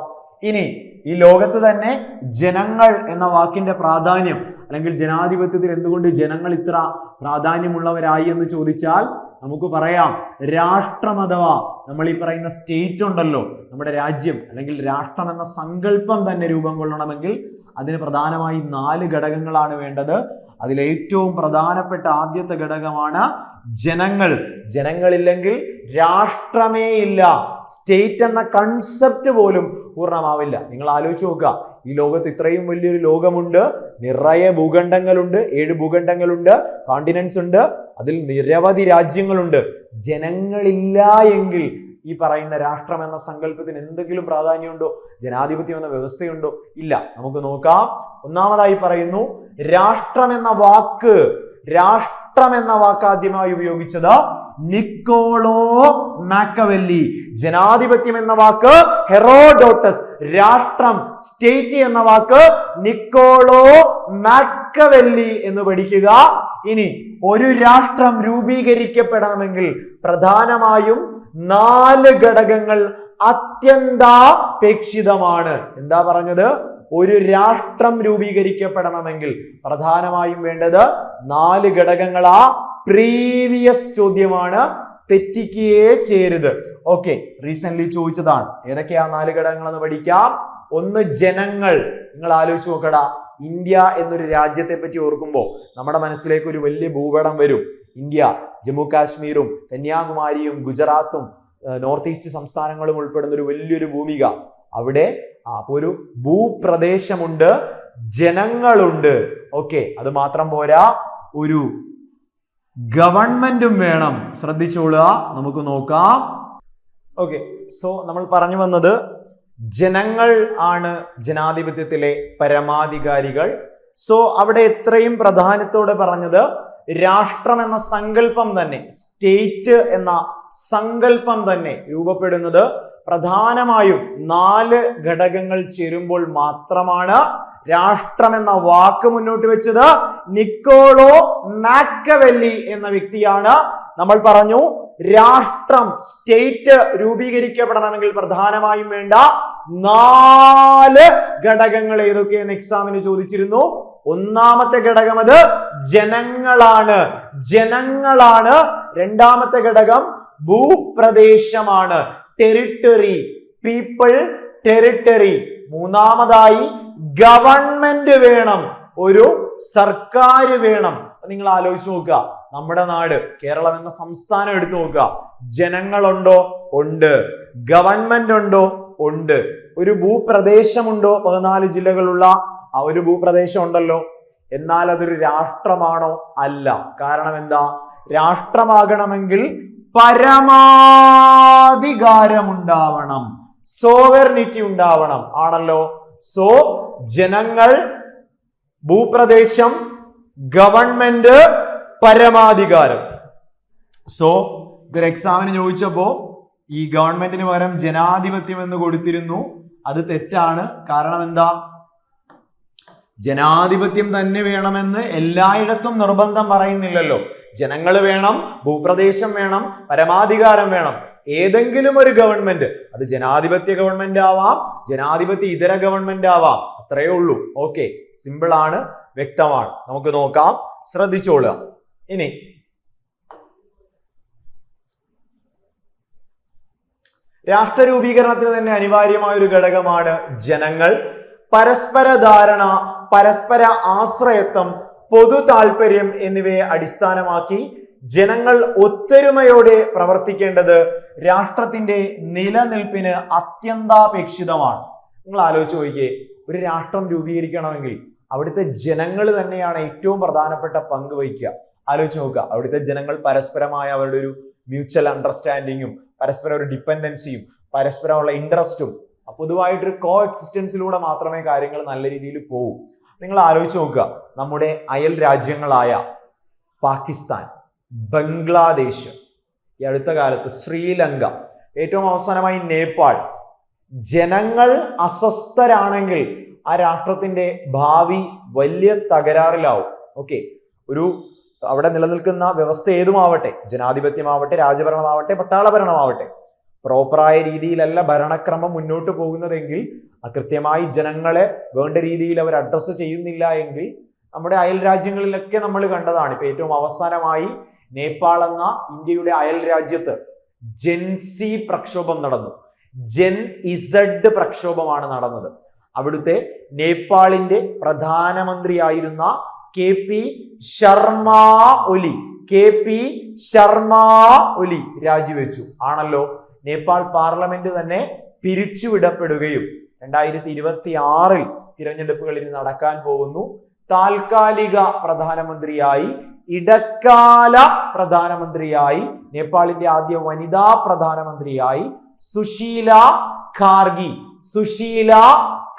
ഇനി ഈ ലോകത്ത് തന്നെ ജനങ്ങൾ എന്ന വാക്കിന്റെ പ്രാധാന്യം അല്ലെങ്കിൽ ജനാധിപത്യത്തിൽ എന്തുകൊണ്ട് ജനങ്ങൾ ഇത്ര പ്രാധാന്യമുള്ളവരായി എന്ന് ചോദിച്ചാൽ നമുക്ക് പറയാം, രാഷ്ട്രം അഥവാ നമ്മൾ ഈ പറയുന്ന സ്റ്റേറ്റ് ഉണ്ടല്ലോ, നമ്മുടെ രാജ്യം അല്ലെങ്കിൽ രാഷ്ട്രം എന്ന സങ്കല്പം തന്നെ രൂപം കൊള്ളണമെങ്കിൽ അതിന് പ്രധാനമായി 4 ഘടകങ്ങളാണ് വേണ്ടത്. അതിലേറ്റവും പ്രധാനപ്പെട്ട ആദ്യത്തെ ഘടകമാണ് ജനങ്ങൾ. ജനങ്ങളില്ലെങ്കിൽ രാഷ്ട്രമേ ഇല്ല, സ്റ്റേറ്റ് എന്ന കൺസെപ്റ്റ് പോലും പൂർണ്ണമാവില്ല. നിങ്ങൾ ആലോചിച്ച് നോക്കുക, ഈ ലോകത്ത് ഇത്രയും വലിയൊരു ലോകമുണ്ട്, നിറയെ ഭൂഖണ്ഡങ്ങളുണ്ട്, 7 ഭൂഖണ്ഡങ്ങളുണ്ട്, കോണ്ടിനെന്റ്സ് ഉണ്ട്, അതിൽ നിരവധി രാജ്യങ്ങളുണ്ട്. ജനങ്ങളില്ല എങ്കിൽ ഈ പറയുന്ന രാഷ്ട്രം എന്ന സങ്കല്പത്തിന് എന്തെങ്കിലും പ്രാധാന്യമുണ്ടോ? ജനാധിപത്യം എന്ന വ്യവസ്ഥയുണ്ടോ? ഇല്ല. നമുക്ക് നോക്കാം. ഒന്നാമതായി പറയുന്നു, രാഷ്ട്രം എന്ന വാക്ക് ആദ്യമായി ഉപയോഗിച്ചത് നിക്കോളോ മാക്കവെല്ലി. ജനാധിപത്യം എന്ന വാക്ക് ഹെറോഡോട്ടസ്, രാഷ്ട്രം സ്റ്റേറ്റ് എന്ന വാക്ക് നിക്കോളോ മാക്കവെല്ലി എന്ന് പഠിക്കുക. ഇനി ഒരു രാഷ്ട്രം രൂപീകരിക്കപ്പെടണമെങ്കിൽ പ്രധാനമായും 4 ഘടകങ്ങൾ അത്യന്താപേക്ഷിതമാണ്. എന്താ പറഞ്ഞത്? ഒരു രാഷ്ട്രം രൂപീകരിക്കപ്പെടണമെങ്കിൽ പ്രധാനമായും വേണ്ടത് 4 ഘടകങ്ങളാ. പ്രീവിയസ് ചോദ്യമാണ്, തെറ്റിക്കുകയേ ചെയ്യരുത്. ഓക്കെ, റീസെന്റ് ചോദിച്ചതാണ്. ഏതൊക്കെയാ 4 ഘടകങ്ങൾ എന്ന് പഠിക്കാം. ഒന്ന്, ജനങ്ങൾ. നിങ്ങൾ ആലോചിച്ച് നോക്കടാ, ഇന്ത്യ എന്നൊരു രാജ്യത്തെ പറ്റി ഓർക്കുമ്പോൾ നമ്മുടെ മനസ്സിലേക്ക് ഒരു വലിയ ഭൂപടം വരും. ഇന്ത്യ ജമ്മു കാശ്മീരും കന്യാകുമാരിയും ഗുജറാത്തും നോർത്ത് ഈസ്റ്റ് സംസ്ഥാനങ്ങളും ഉൾപ്പെടുന്ന ഒരു വലിയൊരു ഭൂമിക. അവിടെ അപ്പൊ ഒരു ഭൂപ്രദേശമുണ്ട്, ജനങ്ങളുണ്ട്. ഓക്കെ, അത് മാത്രം പോരാ, ഒരു ഗവൺമെന്റും വേണം. ശ്രദ്ധിച്ചോളുക, നമുക്ക് നോക്കാം. ഓക്കെ, സോ നമ്മൾ പറഞ്ഞു വന്നത് ജനങ്ങൾ ആണ് ജനാധിപത്യത്തിലെ പരമാധികാരികൾ. സോ അവിടെ എത്രയും പ്രാധാന്യത്തോടെ പറഞ്ഞത് രാഷ്ട്രം എന്ന സങ്കല്പം തന്നെ, സ്റ്റേറ്റ് എന്ന സങ്കല്പം തന്നെ രൂപപ്പെടുന്നത് പ്രധാനമായും 4 ഘടകങ്ങൾ ചേരുമ്പോൾ മാത്രമാണ്. രാഷ്ട്രം എന്ന വാക്ക് മുന്നോട്ട് വെച്ചത് നിക്കോളോ മാക്കവെല്ലി എന്ന വ്യക്തിയാണ്. നമ്മൾ പറഞ്ഞു, രാഷ്ട്രം സ്റ്റേറ്റ് രൂപീകരിക്കപ്പെടണമെങ്കിൽ പ്രധാനമായും വേണ്ട 4 ഘടകങ്ങൾ ഏതൊക്കെയെന്ന് എക്സാമിന് ചോദിച്ചിരുന്നു. ഒന്നാമത്തെ ഘടകം അത് ജനങ്ങളാണ്. രണ്ടാമത്തെ ഘടകം ഭൂപ്രദേശമാണ്, ടെറിട്ടറി, പീപ്പിൾ, ടെറിട്ടറി. മൂന്നാമതായി ഗവൺമെന്റ് വേണം, ഒരു സർക്കാർ വേണം. നിങ്ങൾ ആലോചിച്ച് നോക്കുക, നമ്മുടെ നാട് കേരളം എന്ന സംസ്ഥാനം എടുത്തു നോക്കുക. ജനങ്ങളുണ്ടോ? ഉണ്ട്. ഗവൺമെന്റ് ഉണ്ടോ? ഉണ്ട്. ഒരു ഭൂപ്രദേശമുണ്ടോ? 14 ജില്ലകളുള്ള ആ ഒരു ഭൂപ്രദേശം ഉണ്ടല്ലോ. എന്നാൽ അതൊരു രാഷ്ട്രമാണോ? അല്ല. കാരണം എന്താ? രാഷ്ട്രമാകണമെങ്കിൽ പരമാധികാരമുണ്ടാവണം, സോവറിനിറ്റി ഉണ്ടാവണം, ആണല്ലോ. സോ ജനങ്ങൾ, ഭൂപ്രദേശം, ഗവൺമെന്റ്, പരമാധികാരം. സോ ഇതൊരു എക്സാമിന് ചോദിച്ചപ്പോ ഈ ഗവൺമെന്റിന് പകരം ജനാധിപത്യം എന്ന് കൊടുത്തിരുന്നു. അത് തെറ്റാണ്. കാരണം എന്താ? ജനാധിപത്യം തന്നെ വേണമെന്ന് എല്ലായിടത്തും നിർബന്ധം പറയുന്നില്ലല്ലോ. ജനങ്ങൾ വേണം, ഭൂപ്രദേശം വേണം, പരമാധികാരം വേണം. ഏതെങ്കിലും ഒരു ഗവൺമെന്റ്, അത് ജനാധിപത്യ ഗവൺമെന്റ് ആവാം, ജനാധിപത്യ ഇതര ഗവൺമെന്റ് ആവാം, അത്രയേ ഉള്ളൂ. ഓക്കെ, സിമ്പിൾ ആണ്, വ്യക്തമാണ്. നമുക്ക് നോക്കാം, ശ്രദ്ധിച്ചോളുക. ഇനി രാഷ്ട്ര രൂപീകരണത്തിന് തന്നെ അനിവാര്യമായ ഒരു ഘടകമാണ് ജനങ്ങൾ. പരസ്പര ധാരണ, പരസ്പര ആശ്രയത്വം, പൊതു താല്പര്യം എന്നിവയെ അടിസ്ഥാനമാക്കി ജനങ്ങൾ ഒത്തൊരുമയോടെ പ്രവർത്തിക്കേണ്ടത് രാഷ്ട്രത്തിന്റെ നിലനിൽപ്പിന് അത്യന്താപേക്ഷിതമാണ്. നിങ്ങൾ ആലോചിച്ച് നോക്കിയേ, ഒരു രാഷ്ട്രം രൂപീകരിക്കണമെങ്കിൽ അവിടുത്തെ ജനങ്ങൾ തന്നെയാണ് ഏറ്റവും പ്രധാനപ്പെട്ട പങ്ക് വഹിക്കുക. ആലോചിച്ച് നോക്കുക, അവിടുത്തെ ജനങ്ങൾ പരസ്പരമായ അവരുടെ ഒരു മ്യൂച്വൽ അണ്ടർസ്റ്റാൻഡിങ്ങും പരസ്പരം ഒരു ഡിപ്പെൻഡൻസിയും പരസ്പരമുള്ള ഇൻട്രസ്റ്റും പൊതുവായിട്ടൊരു കോ എക്സിസ്റ്റൻസിലൂടെ മാത്രമേ കാര്യങ്ങൾ നല്ല രീതിയിൽ പോകൂ. നിങ്ങൾ ആലോചിച്ച് നോക്കുക, നമ്മുടെ അയൽ രാജ്യങ്ങളായ പാകിസ്ഥാൻ, ബംഗ്ലാദേശ്, ഈ അടുത്ത കാലത്ത് ശ്രീലങ്ക, ഏറ്റവും അവസാനമായി നേപ്പാൾ. ജനങ്ങൾ അസ്വസ്ഥരാണെങ്കിൽ ആ രാഷ്ട്രത്തിന്റെ ഭാവി വലിയ തകരാറിലാവും. ഓക്കെ, ഒരു അവിടെ നിലനിൽക്കുന്ന വ്യവസ്ഥ ഏതുമാവട്ടെ, ജനാധിപത്യമാവട്ടെ, രാജഭരണമാവട്ടെ, പട്ടാളഭരണമാവട്ടെ, പ്രോപ്പറായ രീതിയിലല്ല ഭരണക്രമം മുന്നോട്ട് പോകുന്നതെങ്കിൽ, കൃത്യമായി ജനങ്ങളെ വേണ്ട രീതിയിൽ അവർ അഡ്രസ്സ് ചെയ്യുന്നില്ല എങ്കിൽ നമ്മുടെ അയൽ രാജ്യങ്ങളിലൊക്കെ നമ്മൾ കണ്ടതാണ്. ഇപ്പൊ ഏറ്റവും അവസാനമായി നേപ്പാൾ എന്ന ഇന്ത്യയുടെ അയൽ രാജ്യത്ത് ജെൻസി പ്രക്ഷോഭം നടന്നു. ജെൻ ഇസഡ് പ്രക്ഷോഭമാണ് നടന്നത്. അവിടുത്തെ നേപ്പാളിന്റെ പ്രധാനമന്ത്രിയായിരുന്ന KP ശർമാ ഒലി രാജിവെച്ചു. ആണല്ലോ, നേപ്പാൾ പാർലമെന്റ് തന്നെ പിരിച്ചുവിടപ്പെടുകയും 2026 തിരഞ്ഞെടുപ്പുകൾ ഇനി നടക്കാൻ പോകുന്നു. താൽക്കാലിക പ്രധാനമന്ത്രിയായി, ഇടക്കാല പ്രധാനമന്ത്രിയായി, നേപ്പാളിന്റെ ആദ്യ വനിതാ പ്രധാനമന്ത്രിയായി സുശീല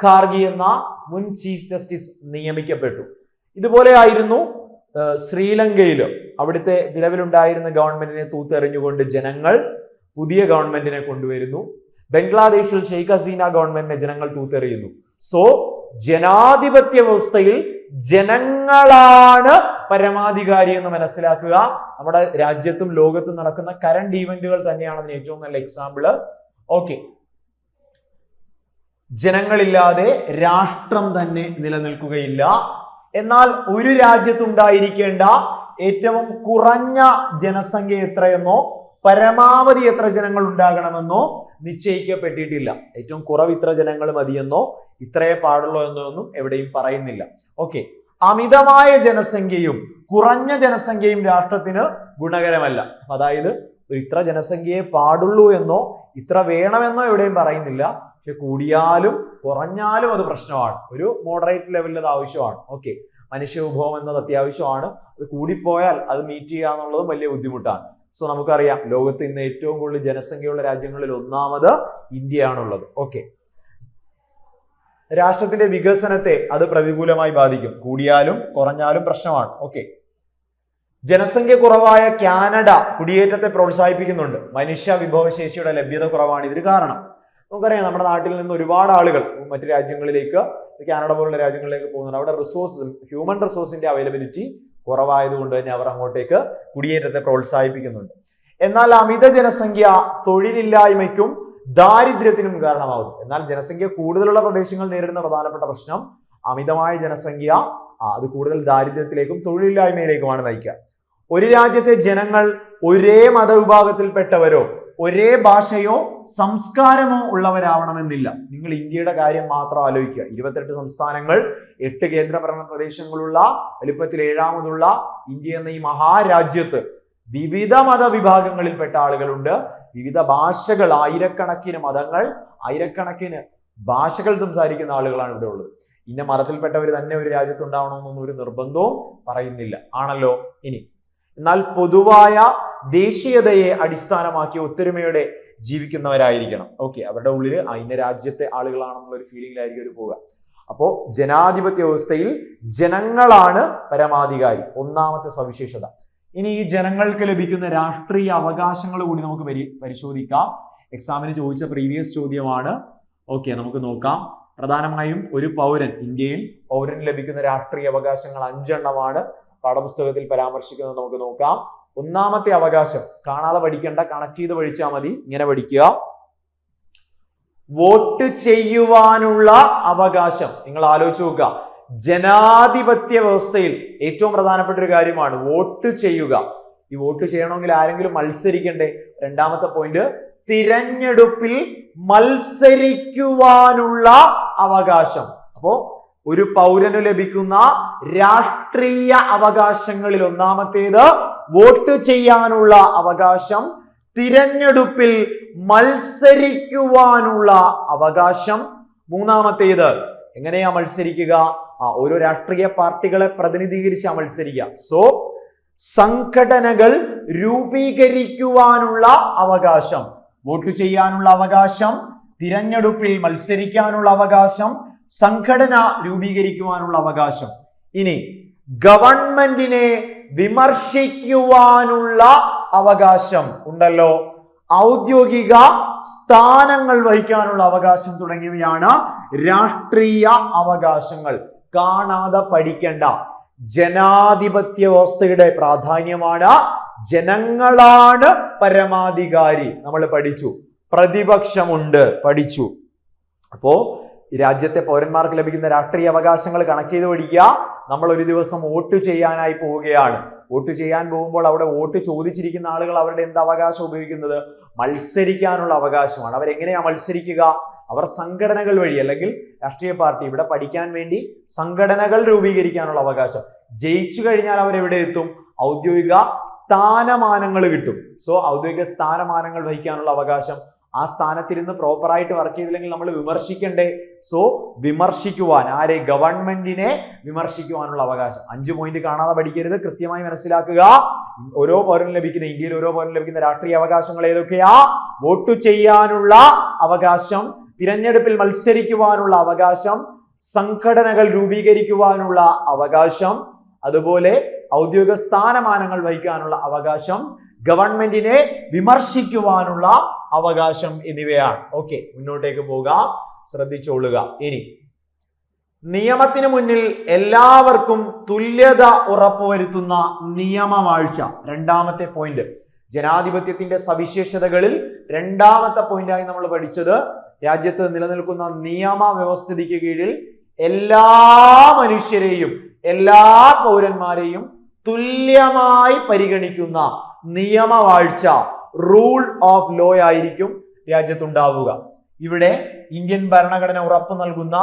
ഖാർഗി എന്ന മുൻ ചീഫ് ജസ്റ്റിസ് നിയമിക്കപ്പെട്ടു. ഇതുപോലെ ആയിരുന്നു ശ്രീലങ്കയിൽ. അവിടുത്തെ നിലവിലുണ്ടായിരുന്ന ഗവൺമെന്റിനെ തൂത്തെറിഞ്ഞുകൊണ്ട് ജനങ്ങൾ പുതിയ ഗവൺമെന്റിനെ കൊണ്ടുവരുന്നു. ബംഗ്ലാദേശിൽ ഷെയ്ഖ് ഹസീന ഗവൺമെന്റിനെ ജനങ്ങൾ തൂത്തെറിയുന്നു. സോ ജനാധിപത്യ വ്യവസ്ഥയിൽ ജനങ്ങളാണ് പരമാധികാരി എന്ന് മനസ്സിലാക്കുക. നമ്മുടെ രാജ്യത്തും ലോകത്തും നടക്കുന്ന കറന്റ് ഈവന്റുകൾ തന്നെയാണ് അതിന് ഏറ്റവും നല്ല എക്സാമ്പിള്. ഓക്കെ, ജനങ്ങളില്ലാതെ രാഷ്ട്രം തന്നെ നിലനിൽക്കുകയില്ല. എന്നാൽ ഒരു രാജ്യത്തുണ്ടായിരിക്കേണ്ട ഏറ്റവും കുറഞ്ഞ ജനസംഖ്യ എത്രയെന്നോ പരമാവധി എത്ര ജനങ്ങൾ ഉണ്ടാകണമെന്നോ നിശ്ചയിക്കപ്പെട്ടിട്ടില്ല. ഏറ്റവും കുറവ് ഇത്ര ജനങ്ങൾ മതിയെന്നോ ഇത്രയേ പാടുള്ളൂ എന്നൊന്നും എവിടെയും പറയുന്നില്ല. ഓക്കെ, അമിതമായ ജനസംഖ്യയും കുറഞ്ഞ ജനസംഖ്യയും രാഷ്ട്രത്തിന് ഗുണകരമല്ല. അതായത് ഇത്ര ജനസംഖ്യയെ പാടുള്ളൂ എന്നോ ഇത്ര വേണമെന്നോ എവിടെയും പറയുന്നില്ല. പക്ഷെ കൂടിയാലും കുറഞ്ഞാലും അത് പ്രശ്നമാണ്. ഒരു മോഡറേറ്റ് ലെവലിൽ അത് ആവശ്യമാണ്. ഓക്കെ, മനുഷ്യ വിഭവം എന്നത് അത്യാവശ്യമാണ്. അത് കൂടിപ്പോയാൽ അത് മീറ്റ് ചെയ്യുക എന്നുള്ളതും വലിയ ബുദ്ധിമുട്ടാണ്. സോ നമുക്കറിയാം, ലോകത്ത് ഇന്ന് ഏറ്റവും കൂടുതൽ ജനസംഖ്യയുള്ള രാജ്യങ്ങളിൽ ഒന്നാമത് ഇന്ത്യയാണുള്ളത്. ഓക്കെ, രാഷ്ട്രത്തിന്റെ വികസനത്തെ അത് പ്രതികൂലമായി ബാധിക്കും. കൂടിയാലും കുറഞ്ഞാലും പ്രശ്നമാണ്. ഓക്കെ, ജനസംഖ്യ കുറവായ കാനഡ കുടിയേറ്റത്തെ പ്രോത്സാഹിപ്പിക്കുന്നുണ്ട്. മനുഷ്യ വിഭവശേഷിയുടെ ലഭ്യത കുറവാണ് ഇതിന് കാരണം. നമുക്കറിയാം, നമ്മുടെ നാട്ടിൽ നിന്ന് ഒരുപാട് ആളുകൾ മറ്റു രാജ്യങ്ങളിലേക്ക്, കാനഡ പോലുള്ള രാജ്യങ്ങളിലേക്ക് പോകുന്നുണ്ട്. അവിടെ ഹ്യൂമൻ റിസോഴ്സിന്റെ അവൈലബിലിറ്റി കുറവായതുകൊണ്ട് തന്നെ അവർ അങ്ങോട്ടേക്ക് കുടിയേറ്റത്തെ പ്രോത്സാഹിപ്പിക്കുന്നുണ്ട്. എന്നാൽ അമിത ജനസംഖ്യ തൊഴിലില്ലായ്മയ്ക്കും ദാരിദ്ര്യത്തിനും കാരണമാകും. എന്നാൽ ജനസംഖ്യ കൂടുതലുള്ള പ്രദേശങ്ങൾ നേരിടുന്ന പ്രധാനപ്പെട്ട പ്രശ്നം അമിതമായ ജനസംഖ്യ അത് കൂടുതൽ ദാരിദ്ര്യത്തിലേക്കും തൊഴിലില്ലായ്മയിലേക്കുമാണ് നയിക്കുക. ഒരു രാജ്യത്തെ ജനങ്ങൾ ഒരേ മതവിഭാഗത്തിൽപ്പെട്ടവരോ ഒരേ ഭാഷയോ സംസ്കാരമോ ഉള്ളവരാവണമെന്നില്ല. നിങ്ങൾ ഇന്ത്യയുടെ കാര്യം മാത്രം ആലോചിക്കുക. 28 സംസ്ഥാനങ്ങൾ, 8 കേന്ദ്രഭരണ പ്രദേശങ്ങളുള്ള വലിപ്പത്തിൽ 7ാമതുള്ള ഇന്ത്യ എന്ന ഈ മഹാരാജ്യത്ത് വിവിധ മതവിഭാഗങ്ങളിൽപ്പെട്ട ആളുകളുണ്ട്. വിവിധ ഭാഷകൾ, ആയിരക്കണക്കിന് മതങ്ങൾ, ആയിരക്കണക്കിന് ഭാഷകൾ സംസാരിക്കുന്ന ആളുകളാണ് ഇവിടെ ഉള്ളത്. ഇന്ന മതത്തിൽപ്പെട്ടവർ തന്നെ ഒരു രാജ്യത്തുണ്ടാവണമെന്നൊന്നും ഒരു നിർബന്ധവും പറയുന്നില്ല. ആണല്ലോ. ഇനി എന്നാൽ പൊതുവായ ദേശീയതയെ അടിസ്ഥാനമാക്കി ഒത്തൊരുമയോടെ ജീവിക്കുന്നവരായിരിക്കണം. ഓക്കെ, അവരുടെ ഉള്ളിൽ ഇന്ന രാജ്യത്തെ ആളുകളാണെന്നുള്ള ഒരു ഫീലിംഗിലായിരിക്കും അവർ പോവുക. അപ്പോൾ ജനാധിപത്യ വ്യവസ്ഥയിൽ ജനങ്ങളാണ് പരമാധികാരി, ഒന്നാമത്തെ സവിശേഷത. ഇനി ഈ ജനങ്ങൾക്ക് ലഭിക്കുന്ന രാഷ്ട്രീയ അവകാശങ്ങൾ കൂടി നമുക്ക് പരിശോധിക്കാം. എക്സാമിന് ചോദിച്ച പ്രീവിയസ് ചോദ്യമാണ്. ഓക്കെ, നമുക്ക് നോക്കാം. പ്രധാനമായും ഒരു പൗരൻ, ഇന്ത്യയിൽ പൗരന് ലഭിക്കുന്ന രാഷ്ട്രീയ അവകാശങ്ങൾ 5 എണ്ണമാണ് പാഠപുസ്തകത്തിൽ പരാമർശിക്കുന്നത്. നമുക്ക് നോക്കാം. ഒന്നാമത്തെ അവകാശം കാണാതെ പഠിക്കേണ്ട, കണക്ട് ചെയ്ത് പഠിച്ചാൽ മതി. ഇങ്ങനെ പഠിക്കുക: വോട്ട് ചെയ്യുവാനുള്ള അവകാശം. നിങ്ങൾ ആലോചിച്ച് നോക്കുക, ജനാധിപത്യ വ്യവസ്ഥയിൽ ഏറ്റവും പ്രധാനപ്പെട്ട ഒരു കാര്യമാണ് വോട്ട് ചെയ്യുക. ഈ വോട്ട് ചെയ്യണമെങ്കിൽ ആരെങ്കിലും മത്സരിക്കണ്ടേ? രണ്ടാമത്തെ പോയിന്റ്, തിരഞ്ഞെടുപ്പിൽ മത്സരിക്കുവാനുള്ള അവകാശം. അപ്പോ ഒരു പൗരന് ലഭിക്കുന്ന രാഷ്ട്രീയ അവകാശങ്ങളിൽ ഒന്നാമത്തേത് വോട്ട് ചെയ്യാനുള്ള അവകാശം, തിരഞ്ഞെടുപ്പിൽ മത്സരിക്കുവാനുള്ള അവകാശം. മൂന്നാമത്തേത് എങ്ങനെയാ മത്സരിക്കുക? ഓരോ രാഷ്ട്രീയ പാർട്ടികളെ പ്രതിനിധീകരിച്ചാ മത്സരിക്കുക. സോ സംഘടനകൾ രൂപീകരിക്കുവാനുള്ള അവകാശം, വോട്ട് ചെയ്യാനുള്ള അവകാശം, തിരഞ്ഞെടുപ്പിൽ മത്സരിക്കാനുള്ള അവകാശം, സംഘടന രൂപീകരിക്കുവാനുള്ള അവകാശം. ഇനി ഗവൺമെന്റിനെ വിമർശിക്കുവാനുള്ള അവകാശം ഉണ്ടല്ലോ, ഔദ്യോഗിക സ്ഥാനങ്ങൾ വഹിക്കാനുള്ള അവകാശം തുടങ്ങിയവയാണ് രാഷ്ട്രീയ അവകാശങ്ങൾ. കാണാതെ പഠിക്കേണ്ട. ജനാധിപത്യ വ്യവസ്ഥയുടെ പ്രാധാന്യമാണ്. ജനങ്ങളാണ് പരമാധികാരി. നമ്മൾ പഠിച്ചു. പ്രതിപക്ഷമുണ്ട്, പഠിച്ചു. അപ്പോ രാജ്യത്തെ പൗരന്മാർക്ക് ലഭിക്കുന്ന രാഷ്ട്രീയ അവകാശങ്ങൾ കണക്ട് ചെയ്ത് പഠിക്കുക. നമ്മൾ ഒരു ദിവസം വോട്ട് ചെയ്യാനായി പോവുകയാണ്. വോട്ട് ചെയ്യാൻ പോകുമ്പോൾ അവിടെ വോട്ട് ചോദിച്ചിരിക്കുന്ന ആളുകൾ അവരുടെ എന്ത് അവകാശം ഉപയോഗിക്കുന്നത്? മത്സരിക്കാനുള്ള അവകാശമാണ്. അവരെങ്ങനെയാ മത്സരിക്കുക? അവർ സംഘടനകൾ വഴി, അല്ലെങ്കിൽ രാഷ്ട്രീയ പാർട്ടി ഇവിടെ പഠിക്കാൻ വേണ്ടി സംഘടനകൾ രൂപീകരിക്കാനുള്ള അവകാശം. ജയിച്ചു കഴിഞ്ഞാൽ അവരെവിടെ എത്തും? ഔദ്യോഗിക സ്ഥാനമാനങ്ങൾ കിട്ടും. സോ ഔദ്യോഗിക സ്ഥാനമാനങ്ങൾ വഹിക്കാനുള്ള അവകാശം. ആ സ്ഥാനത്തിരുന്ന് പ്രോപ്പറായിട്ട് വർക്ക് ചെയ്തില്ലെങ്കിൽ നമ്മൾ വിമർശിക്കണ്ടേ? സോ വിമർശിക്കുവാൻ, ആരെ? ഗവൺമെന്റിനെ വിമർശിക്കുവാനുള്ള അവകാശം. 5 പോയിന്റ് കാണാതെ പഠിക്കരുത്, കൃത്യമായി മനസ്സിലാക്കുക. ഓരോ പൗരനും ലഭിക്കുന്ന, ഇന്ത്യയിൽ ഓരോ പൗരനും ലഭിക്കുന്ന രാഷ്ട്രീയ അവകാശങ്ങൾ ഏതൊക്കെയാ? വോട്ട് ചെയ്യാനുള്ള അവകാശം, തിരഞ്ഞെടുപ്പിൽ മത്സരിക്കുവാനുള്ള അവകാശം, സംഘടനകൾ രൂപീകരിക്കുവാനുള്ള അവകാശം, അതുപോലെ ഔദ്യോഗിക സ്ഥാനമാനങ്ങൾ വഹിക്കാനുള്ള അവകാശം, ഗവൺമെന്റിനെ വിമർശിക്കുവാനുള്ള അവകാശം എന്നിവയാണ്. ഓക്കെ, മുന്നോട്ടേക്ക് പോകാം, ശ്രദ്ധിച്ചോളുക. ഇനി നിയമത്തിന് മുന്നിൽ എല്ലാവർക്കും തുല്യത ഉറപ്പുവരുത്തുന്ന നിയമവാഴ്ച, രണ്ടാമത്തെ പോയിന്റ്. ജനാധിപത്യത്തിന്റെ സവിശേഷതകളിൽ രണ്ടാമത്തെ പോയിന്റായി നമ്മൾ പഠിച്ചത് രാജ്യത്ത് നിലനിൽക്കുന്ന നിയമ വ്യവസ്ഥിതിക്ക് കീഴിൽ എല്ലാ മനുഷ്യരെയും, എല്ലാ പൗരന്മാരെയും തുല്യമായി പരിഗണിക്കുന്ന നിയമവാഴ്ച, റൂൾ ഓഫ് ലോ ആയിരിക്കും രാജ്യത്തുണ്ടാവുക. ഇവിടെ ഇന്ത്യൻ ഭരണഘടന ഉറപ്പു നൽകുന്ന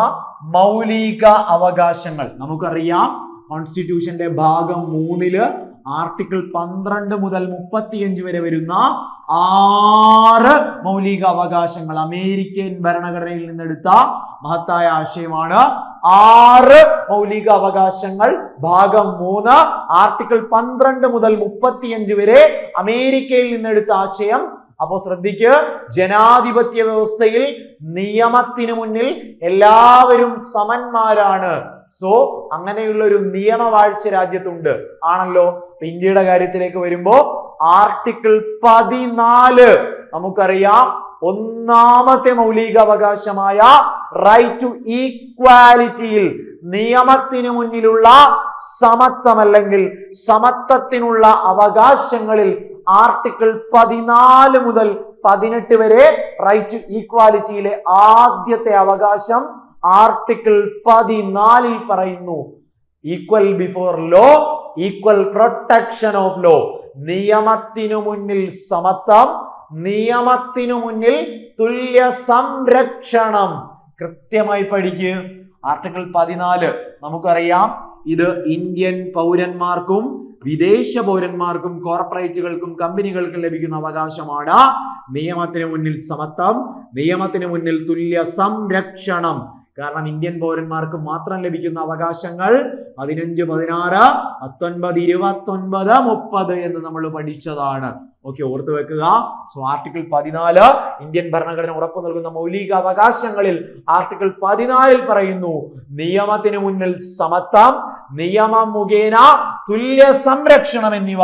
മൗലിക അവകാശങ്ങൾ നമുക്കറിയാം. കോൺസ്റ്റിറ്റ്യൂഷന്റെ ഭാഗം 3 ആർട്ടിക്കിൾ 12 മുതൽ 35 വരെ വരുന്ന 6 മൗലിക അവകാശങ്ങൾ അമേരിക്കൻ ഭരണഘടനയിൽ നിന്നെടുത്ത മഹത്തായ ആശയമാണ്. 6 മൗലിക അവകാശങ്ങൾ, ഭാഗം 3 ആർട്ടിക്കിൾ 12 മുതൽ 35 വരെ അമേരിക്കയിൽ നിന്നെടുത്ത ആശയം. അപ്പോ ശ്രദ്ധിക്ക്, ജനാധിപത്യ വ്യവസ്ഥയിൽ നിയമത്തിന് മുന്നിൽ എല്ലാവരും സമന്മാരാണ്. സോ അങ്ങനെയുള്ള ഒരു നിയമവാഴ്ച രാജ്യത്തുണ്ട്, ആണല്ലോ. ഇന്ത്യയുടെ കാര്യത്തിലേക്ക് വരുമ്പോ ആർട്ടിക്കിൾ 14 നമുക്കറിയാം, ഒന്നാമത്തെ മൗലിക അവകാശമായ റൈറ്റ് ടു ഈക്വാലിറ്റിയിൽ, നിയമത്തിന് മുന്നിലുള്ള സമത്വം അല്ലെങ്കിൽ സമത്വത്തിനുള്ള അവകാശങ്ങളിൽ ആർട്ടിക്കിൾ 14 മുതൽ 18 വരെ റൈറ്റ് ടു ഈക്വാലിറ്റിയിലെ ആദ്യത്തെ അവകാശം ആർട്ടിക്കിൾ 14 പറയുന്നു. Equal before law, equal protection of law. നിയമത്തിനു മുന്നിൽ സമത്വം, നിയമത്തിനു മുന്നിൽ തുല്യ സംരക്ഷണം. കൃത്യമായി പഠിക്കുക. ആർട്ടിക്കിൾ 14 നമുക്കറിയാം, ഇത് ഇന്ത്യൻ പൗരന്മാർക്കും വിദേശ പൗരന്മാർക്കും കോർപ്പറേറ്റുകൾക്കും കമ്പനികൾക്കും ലഭിക്കുന്ന അവകാശമാണ്. നിയമത്തിന് മുന്നിൽ സമത്വം, നിയമത്തിന് മുന്നിൽ തുല്യ സംരക്ഷണം. കാരണം ഇന്ത്യൻ പൗരന്മാർക്ക് മാത്രം ലഭിക്കുന്ന അവകാശങ്ങൾ 15, 16, 19, 29, 30 എന്ന് നമ്മൾ പഠിച്ചതാണ്. ഓക്കെ, ഓർത്തു വെക്കുക. സോ ആർട്ടിക്കിൾ 14 ഇന്ത്യൻ ഭരണഘടന ഉറപ്പു നൽകുന്ന മൗലിക അവകാശങ്ങളിൽ ആർട്ടിക്കിൾ 14 പറയുന്നു, നിയമത്തിന് മുന്നിൽ സമത്വം, നിയമം മുഖേന തുല്യ സംരക്ഷണം എന്നിവ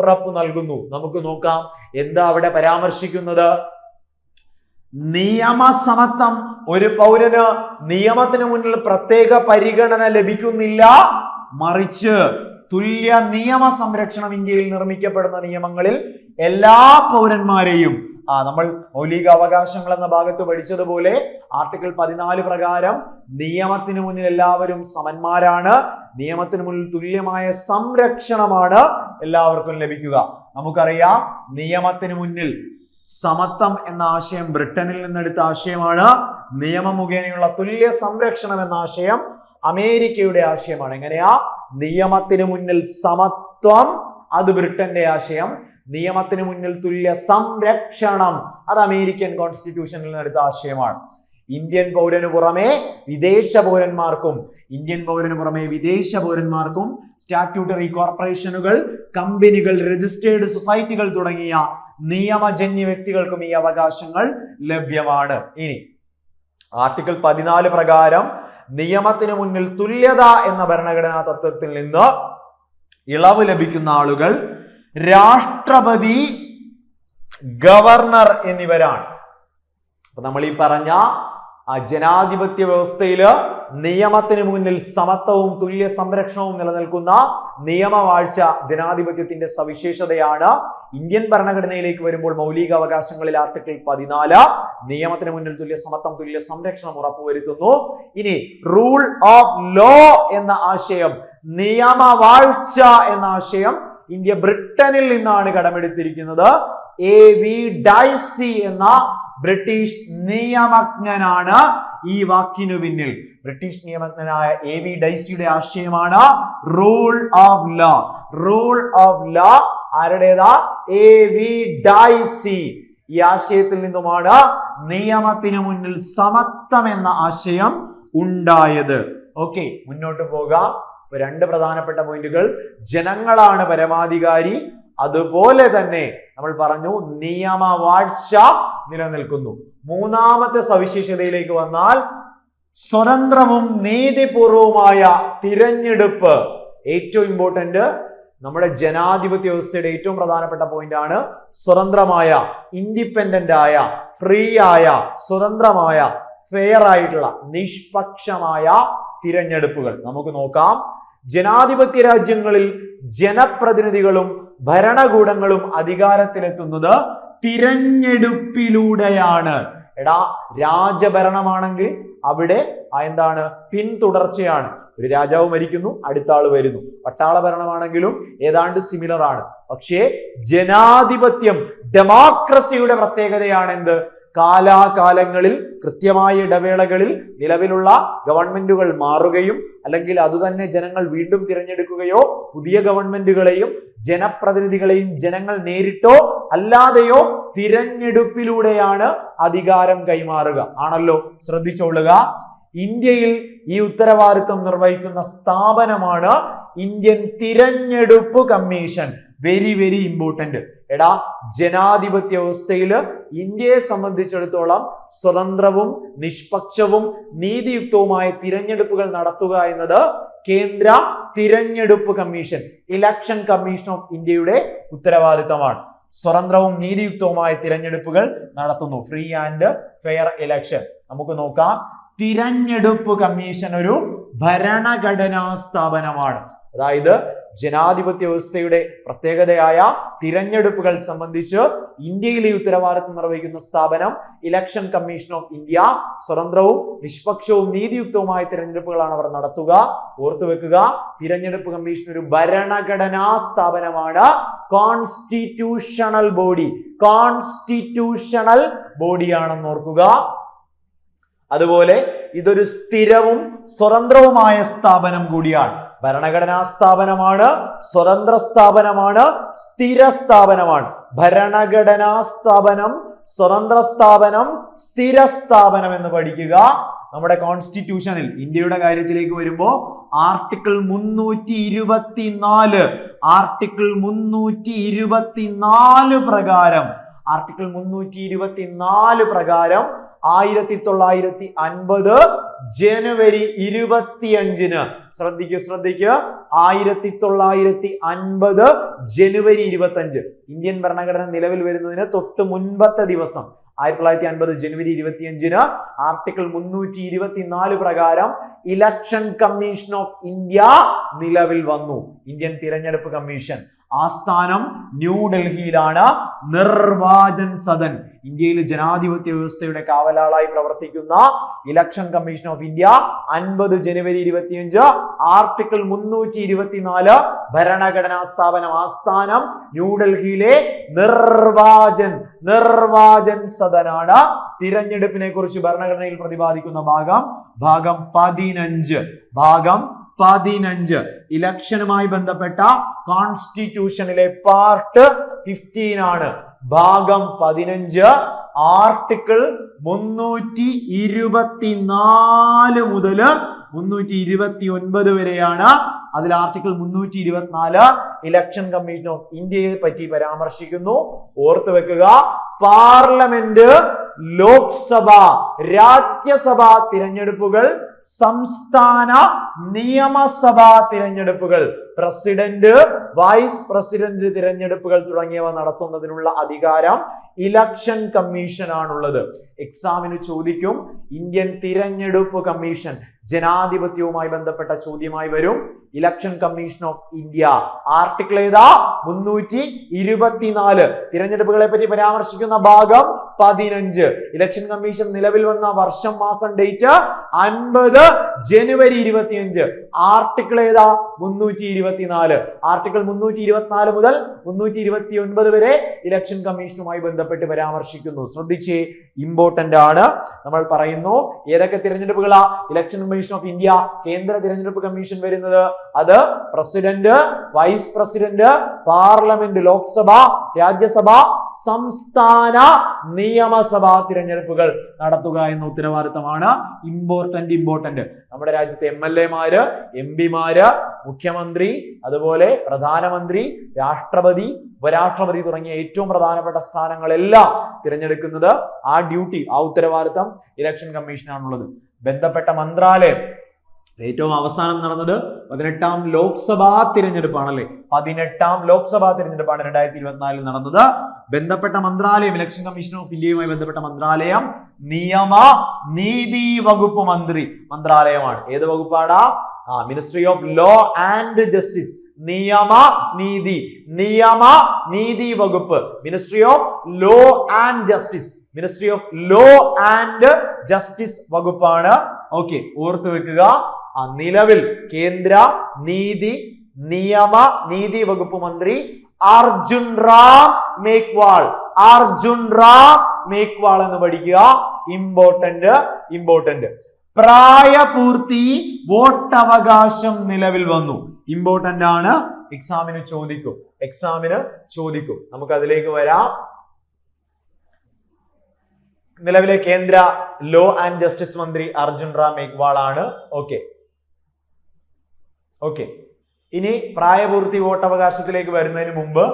ഉറപ്പു നൽകുന്നു. നമുക്ക് നോക്കാം എന്താ അവിടെ പരാമർശിക്കുന്നത്. നിയമസമത്വം, ഒരു പൗരന് നിയമത്തിന് മുന്നിൽ പ്രത്യേക പരിഗണന ലഭിക്കുന്നില്ല, മറിച്ച് തുല്യ നിയമ സംരക്ഷണം ഇന്ത്യയിൽ നിർമ്മിക്കപ്പെടുന്ന നിയമങ്ങളിൽ എല്ലാ പൗരന്മാരെയും, നമ്മൾ മൗലിക അവകാശങ്ങൾ എന്ന ഭാഗത്ത് പഠിച്ചതുപോലെ ആർട്ടിക്കിൾ 14 പ്രകാരം നിയമത്തിന് മുന്നിൽ എല്ലാവരും സമന്മാരാണ്, നിയമത്തിന് മുന്നിൽ തുല്യമായ സംരക്ഷണമാണ് എല്ലാവർക്കും ലഭിക്കുക. നമുക്കറിയാം, നിയമത്തിന് മുന്നിൽ സമത്വം എന്ന ആശയം ബ്രിട്ടനിൽ നിന്നെടുത്ത ആശയമാണ്. നിയമം മുഖേനയുള്ള തുല്യ സംരക്ഷണം എന്ന ആശയം അമേരിക്കയുടെ ആശയമാണ്. എങ്ങനെയാ? നിയമത്തിന് മുന്നിൽ സമത്വം, അത് ബ്രിട്ടന്റെ ആശയം. നിയമത്തിന് മുന്നിൽ തുല്യ സംരക്ഷണം, അത് അമേരിക്കൻ കോൺസ്റ്റിറ്റ്യൂഷനിൽ നിന്നെടുത്ത ആശയമാണ്. ഇന്ത്യൻ പൗരന് പുറമെ വിദേശ പൗരന്മാർക്കും, സ്റ്റാറ്റ്യൂട്ടറി കോർപ്പറേഷനുകൾ, കമ്പനികൾ, രജിസ്റ്റേർഡ് സൊസൈറ്റികൾ തുടങ്ങിയ നിയമജന്യ വ്യക്തികൾക്കും ഈ അവകാശങ്ങൾ ലഭ്യമാണ്. ഇനി ആർട്ടിക്കിൾ 14 പ്രകാരം നിയമത്തിന് മുന്നിൽ തുല്യത എന്ന ഭരണഘടനാ തത്വത്തിൽ നിന്ന് ഇളവ് ലഭിക്കുന്ന ആളുകൾ രാഷ്ട്രപതി, ഗവർണർ എന്നിവരാണ്. അപ്പൊ നമ്മൾ ഈ പറഞ്ഞ ജനാധിപത്യ വ്യവസ്ഥയില് നിയമത്തിന് മുന്നിൽ സമത്വവും തുല്യ സംരക്ഷണവും നിലനിൽക്കുന്ന നിയമവാഴ്ച ജനാധിപത്യത്തിന്റെ സവിശേഷതയാണ്. ഇന്ത്യൻ ഭരണഘടനയിലേക്ക് വരുമ്പോൾ മൗലിക അവകാശങ്ങളിൽ ആർട്ടിക്കിൾ 14 നിയമത്തിന് മുന്നിൽ തുല്യ സമത്വം തുല്യ സംരക്ഷണം ഉറപ്പുവരുത്തുന്നു. ഇനി റൂൾ ഓഫ് ലോ എന്ന ആശയം, നിയമവാഴ്ച എന്ന ആശയം ഇന്ത്യ ബ്രിട്ടനിൽ നിന്നാണ് കടമെടുത്തിരിക്കുന്നത്. AV ഡൈസി എന്ന ബ്രിട്ടീഷ് നിയമജ്ഞനാണ് ഈ വാക്കിനു പിന്നിൽ. ബ്രിട്ടീഷ് നിയമജ്ഞനായ AV ഡൈസിയുടെ ആശയമാണ് rule of law. Rule of law ആരുടേതാ? AV Dicey. ഈ ആശയത്തിൽ നിന്നുമാണ് നിയമത്തിന് മുന്നിൽ സമത്വം എന്ന ആശയം ഉണ്ടായത്. ഓക്കെ, മുന്നോട്ട് പോകാം. രണ്ട് പ്രധാനപ്പെട്ട പോയിന്റുകൾ: ജനങ്ങളാണ് പരമാധികാരി, അതുപോലെ തന്നെ നമ്മൾ പറഞ്ഞു നിയമവാഴ്ച നിലനിൽക്കുന്നു. മൂന്നാമത്തെ സവിശേഷതയിലേക്ക് വന്നാൽ സ്വതന്ത്രവും നീതിപൂർവവുമായ തിരഞ്ഞെടുപ്പ്. ഏറ്റവും ഇമ്പോർട്ടന്റ്, നമ്മുടെ ജനാധിപത്യ വ്യവസ്ഥയുടെ ഏറ്റവും പ്രധാനപ്പെട്ട പോയിന്റ് ആണ് സ്വതന്ത്രമായ, ഇൻഡിപെൻഡന്റ് ആയ, ഫ്രീ ആയ, സ്വതന്ത്രമായ, ഫെയർ ആയിട്ടുള്ള, നിഷ്പക്ഷമായ തിരഞ്ഞെടുപ്പുകൾ. നമുക്ക് നോക്കാം. ജനാധിപത്യ രാജ്യങ്ങളിൽ ജനപ്രതിനിധികളും ഭരണകൂടങ്ങളും അധികാരത്തിലെത്തുന്നത് തിരഞ്ഞെടുപ്പിലൂടെയാണ്. രാജഭരണമാണെങ്കിൽ അവിടെ എന്താണ്? പിന്തുടർച്ചയാണ്. ഒരു രാജാവ് മരിക്കുന്നു, അടുത്ത ആള് വരുന്നു. പട്ടാള ഭരണമാണെങ്കിലും ഏതാണ്ട് സിമിലർ ആണ്. പക്ഷേ ജനാധിപത്യം, ഡെമോക്രസിയുടെ പ്രത്യേകതയാണ് എന്ത്? കാലാകാലങ്ങളിൽ കൃത്യമായ ഇടവേളകളിൽ നിലവിലുള്ള ഗവൺമെന്റുകൾ മാറുകയും അല്ലെങ്കിൽ അതുതന്നെ ജനങ്ങൾ വീണ്ടും തിരഞ്ഞെടുക്കുകയോ പുതിയ ഗവൺമെന്റുകളെയും ജനപ്രതിനിധികളെയും ജനങ്ങൾ നേരിട്ടോ അല്ലാതെയോ തിരഞ്ഞെടുപ്പിലൂടെയാണ് അധികാരം കൈമാറുക. ആണല്ലോ, ശ്രദ്ധിച്ചോളുക. ഇന്ത്യയിൽ ഈ ഉത്തരവാദിത്വം നിർവഹിക്കുന്ന സ്ഥാപനമാണ് ഇന്ത്യൻ തിരഞ്ഞെടുപ്പ് കമ്മീഷൻ. Very very important. ജനാധിപത്യ വ്യവസ്ഥയില് ഇന്ത്യയെ സംബന്ധിച്ചിടത്തോളം സ്വതന്ത്രവും നിഷ്പക്ഷവും നീതിയുക്തവുമായ തിരഞ്ഞെടുപ്പുകൾ നടത്തുക എന്നത് കേന്ദ്ര തിരഞ്ഞെടുപ്പ് കമ്മീഷൻ, ഇലക്ഷൻ കമ്മീഷൻ ഓഫ് ഇന്ത്യയുടെ ഉത്തരവാദിത്തമാണ്. സ്വതന്ത്രവും നീതിയുക്തവുമായ തിരഞ്ഞെടുപ്പുകൾ നടത്തുന്നു. Free and fair election. നമുക്ക് നോക്കാം. തിരഞ്ഞെടുപ്പ് കമ്മീഷൻ ഒരു ഭരണഘടനാ സ്ഥാപനമാണ്. അതായത് ജനാധിപത്യ വ്യവസ്ഥയുടെ പ്രത്യേകതയായ തിരഞ്ഞെടുപ്പുകൾ സംബന്ധിച്ച് ഇന്ത്യയിലെ ഉത്തരവാദിത്വം നിർവഹിക്കുന്ന സ്ഥാപനം ഇലക്ഷൻ കമ്മീഷൻ ഓഫ് ഇന്ത്യ. സ്വതന്ത്രവും നിഷ്പക്ഷവും നീതിയുക്തവുമായ തിരഞ്ഞെടുപ്പുകളാണ് അവർ നടത്തുക. ഓർത്തു വെക്കുക, തിരഞ്ഞെടുപ്പ് കമ്മീഷൻ ഒരു ഭരണഘടനാ സ്ഥാപനമാണ്. കോൺസ്റ്റിറ്റ്യൂഷണൽ ബോഡി, കോൺസ്റ്റിറ്റ്യൂഷണൽ ബോഡിയാണെന്ന് ഓർക്കുക. അതുപോലെ ഇതൊരു സ്ഥിരവും സ്വതന്ത്രവുമായ സ്ഥാപനം കൂടിയാണ്. ഭരണഘടനാ സ്ഥാപനമാണ്, സ്വതന്ത്ര സ്ഥാപനമാണ്, സ്ഥിര സ്ഥാപനമാണ്. ഭരണഘടനാ സ്ഥാപനം, സ്വതന്ത്ര സ്ഥാപനം, സ്ഥിര സ്ഥാപനം എന്ന് പഠിക്കുക. നമ്മുടെ കോൺസ്റ്റിറ്റ്യൂഷനിൽ ഇന്ത്യയുടെ കാര്യത്തിലേക്ക് വരുമ്പോൾ ആർട്ടിക്കിൾ 324 ആർട്ടിക്കിൾ 324 പ്രകാരം 1950 ജനുവരി 25 ശ്രദ്ധിക്കുക 1950 ജനുവരി 25 ഇന്ത്യൻ ഭരണഘടന നിലവിൽ വരുന്നതിന് തൊട്ട് മുൻപത്തെ ദിവസം 1950 ജനുവരി 25 ആർട്ടിക്കിൾ 324 പ്രകാരം ഇലക്ഷൻ കമ്മീഷൻ ഓഫ് ഇന്ത്യ നിലവിൽ വന്നു. ഇന്ത്യൻ തിരഞ്ഞെടുപ്പ് കമ്മീഷൻ ആസ്ഥാനം ന്യൂഡൽഹിയിലാണ്. നിർവാചൻ സദൻ, ഇന്ത്യയിൽ ജനാധിപത്യ വ്യവസ്ഥയുടെ കാവലാളായി പ്രവർത്തിക്കുന്ന election commission of India 50 January 25 article 324 ഭരണഘടനാ സ്ഥാപനം ആസ്ഥാനം ന്യൂഡൽഹിയിലെ നിർവാചൻ സദനാണ്. തിരഞ്ഞെടുപ്പിനെ കുറിച്ച് ഭരണഘടനയിൽ പ്രതിപാദിക്കുന്ന ഭാഗം 15 ഇലക്ഷനുമായി ബന്ധപ്പെട്ട കോൺസ്റ്റിറ്റ്യൂഷനിലെ പാർട്ട് 15 ആണ്. ഭാഗം 15 ആർട്ടിക്കിൾ 324 മുതൽ 329 വരെയാണ്. അതിൽ ആർട്ടിക്കിൾ 324 ഇലക്ഷൻ കമ്മീഷൻ ഓഫ് ഇന്ത്യയെ പറ്റി പരാമർശിക്കുന്നു. ഓർത്തു വെക്കുക, പാർലമെന്റ്, ലോക്സഭ, രാജ്യസഭാ തിരഞ്ഞെടുപ്പുകൾ, സംസ്ഥാന നിയമസഭാ തിരഞ്ഞെടുപ്പുകൾ, പ്രസിഡന്റ്, വൈസ് പ്രസിഡന്റ് തിരഞ്ഞെടുപ്പുകൾ തുടങ്ങിയവ നടത്തുന്നതിനുള്ള അധികാരം ഇലക്ഷൻ കമ്മീഷൻ ആണുള്ളത്. എക്സാമിന് ചോദിക്കും, ഇന്ത്യൻ തിരഞ്ഞെടുപ്പ് കമ്മീഷൻ, ജനാധിപത്യവുമായി ബന്ധപ്പെട്ട ചോദ്യമായി വരും. Election commission of India article ഏതാ? 324. തിരഞ്ഞെടുപ്പുകളെ പറ്റി പരാമർശിക്കുന്ന ഭാഗം 15. ഇലക്ഷൻ കമ്മീഷൻ നിലവിൽ വന്ന വർഷം, മാസം, ഡേറ്റ് 50 ജനുവരി 25. ആർട്ടിക്കിൾ ഏതാ? 324. ആർട്ടിക്കിൾ 324 മുതൽ 329 വരെ ഇലക്ഷൻ കമ്മീഷനുമായി ബന്ധപ്പെട്ട് പരാമർശിക്കുന്നു. ശ്രദ്ധിച്ചേ, ഇമ്പോർട്ടന്റ് ആണ്. നമ്മൾ പറയുന്നു ഏതൊക്കെ തിരഞ്ഞെടുപ്പുകളാ ഇലക്ഷൻ കമ്മീഷൻ ഓഫ് ഇന്ത്യ, കേന്ദ്ര തിരഞ്ഞെടുപ്പ് കമ്മീഷൻ വരുന്നത്? അത് president, vice president, parliament, Lok Sabha, Rajya Sabha, സംസ്ഥാന നിയമസഭാ തിരഞ്ഞെടുപ്പുകൾ നടത്തുക എന്ന ഉത്തരവാദിത്തമാണ്. ഇമ്പോർട്ടന്റ്. നമ്മുടെ രാജ്യത്തെ MLA-മാര്, MP-മാര്, മുഖ്യമന്ത്രി, അതുപോലെ പ്രധാനമന്ത്രി, രാഷ്ട്രപതി, ഉപരാഷ്ട്രപതി തുടങ്ങിയ ഏറ്റവും പ്രധാനപ്പെട്ട സ്ഥാനങ്ങളെല്ലാം തിരഞ്ഞെടുക്കുന്നത്, ആ ഡ്യൂട്ടി, ആ ഉത്തരവാദിത്തം ഇലക്ഷൻ കമ്മീഷനാണുള്ളത്. ബന്ധപ്പെട്ട മന്ത്രാലയം, ഏറ്റവും അവസാനം നടന്നത് 18ാം ലോക്സഭാ തിരഞ്ഞെടുപ്പാണല്ലേ? 18ാം ലോക്സഭാ തിരഞ്ഞെടുപ്പാണ് 2024 നടന്നത്. ബന്ധപ്പെട്ട മന്ത്രാലയം, ഇലക്ഷൻ കമ്മീഷൻ ഓഫ് ഇന്ത്യയുമായി ബന്ധപ്പെട്ട മന്ത്രാലയം നിയമ നീതി വകുപ്പ് മന്ത്രാലയമാണ്. ഏത് വകുപ്പാണ്? Ministry of law and justice. നിയമ നീതി വകുപ്പ്, ministry of law and justice, ministry of law and justice വകുപ്പാണ്. ഓക്കെ, ഓർത്തു വെക്കുക. നിലവിൽ കേന്ദ്ര നീതി വകുപ്പ് മന്ത്രി അർജുൻ റാം മേഘ്വാൾ എന്ന് പഠിക്കുക. ഇമ്പോർട്ടന്റ്. പ്രായപൂർത്തി വോട്ടവകാശം നിലവിൽ വന്നു. ഇമ്പോർട്ടന്റ് ആണ്. എക്സാമിന് ചോദിക്കും. നമുക്ക് അതിലേക്ക് വരാം. നിലവിലെ കേന്ദ്ര ലോ ആൻഡ് ജസ്റ്റിസ് മന്ത്രി അർജുൻ റാം മേഘ്വാൾ ആണ്. ഓക്കെ. ഇനി പ്രായപൂർത്തി വോട്ടവകാശത്തിലേക്ക് വരുന്നതിന് മുമ്പ്,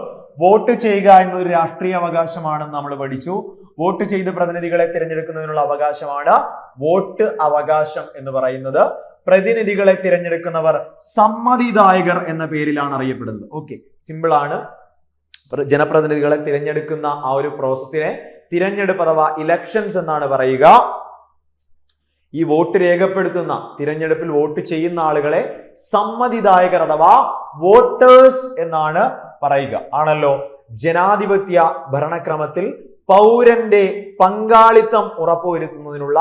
വോട്ട് ചെയ്യുക എന്നൊരു രാഷ്ട്രീയ അവകാശമാണെന്ന് നമ്മൾ പഠിച്ചു. വോട്ട് ചെയ്ത് പ്രതിനിധികളെ തിരഞ്ഞെടുക്കുന്നതിനുള്ള അവകാശമാണ് വോട്ട് അവകാശം എന്ന് പറയുന്നത്. പ്രതിനിധികളെ തിരഞ്ഞെടുക്കുന്നവർ സമ്മതിദായകർ എന്ന പേരിലാണ് അറിയപ്പെടുന്നത്. ഓക്കെ, സിമ്പിൾ ആണ്. ജനപ്രതിനിധികളെ തിരഞ്ഞെടുക്കുന്ന ആ ഒരു പ്രോസസ്സിനെ തിരഞ്ഞെടുപ്പ് അഥവാ ഇലക്ഷൻസ് എന്നാണ് പറയുക. ഈ വോട്ട് രേഖപ്പെടുത്തുന്ന, തിരഞ്ഞെടുപ്പിൽ വോട്ട് ചെയ്യുന്ന ആളുകളെ സമ്മതിദായകർ അഥവാ വോട്ടേഴ്സ് എന്നാണ് പറയുക. ആണല്ലോ. ജനാധിപത്യ ഭരണക്രമത്തിൽ പൗരന്റെ പങ്കാളിത്തം ഉറപ്പുവരുത്തുന്നതിനുള്ള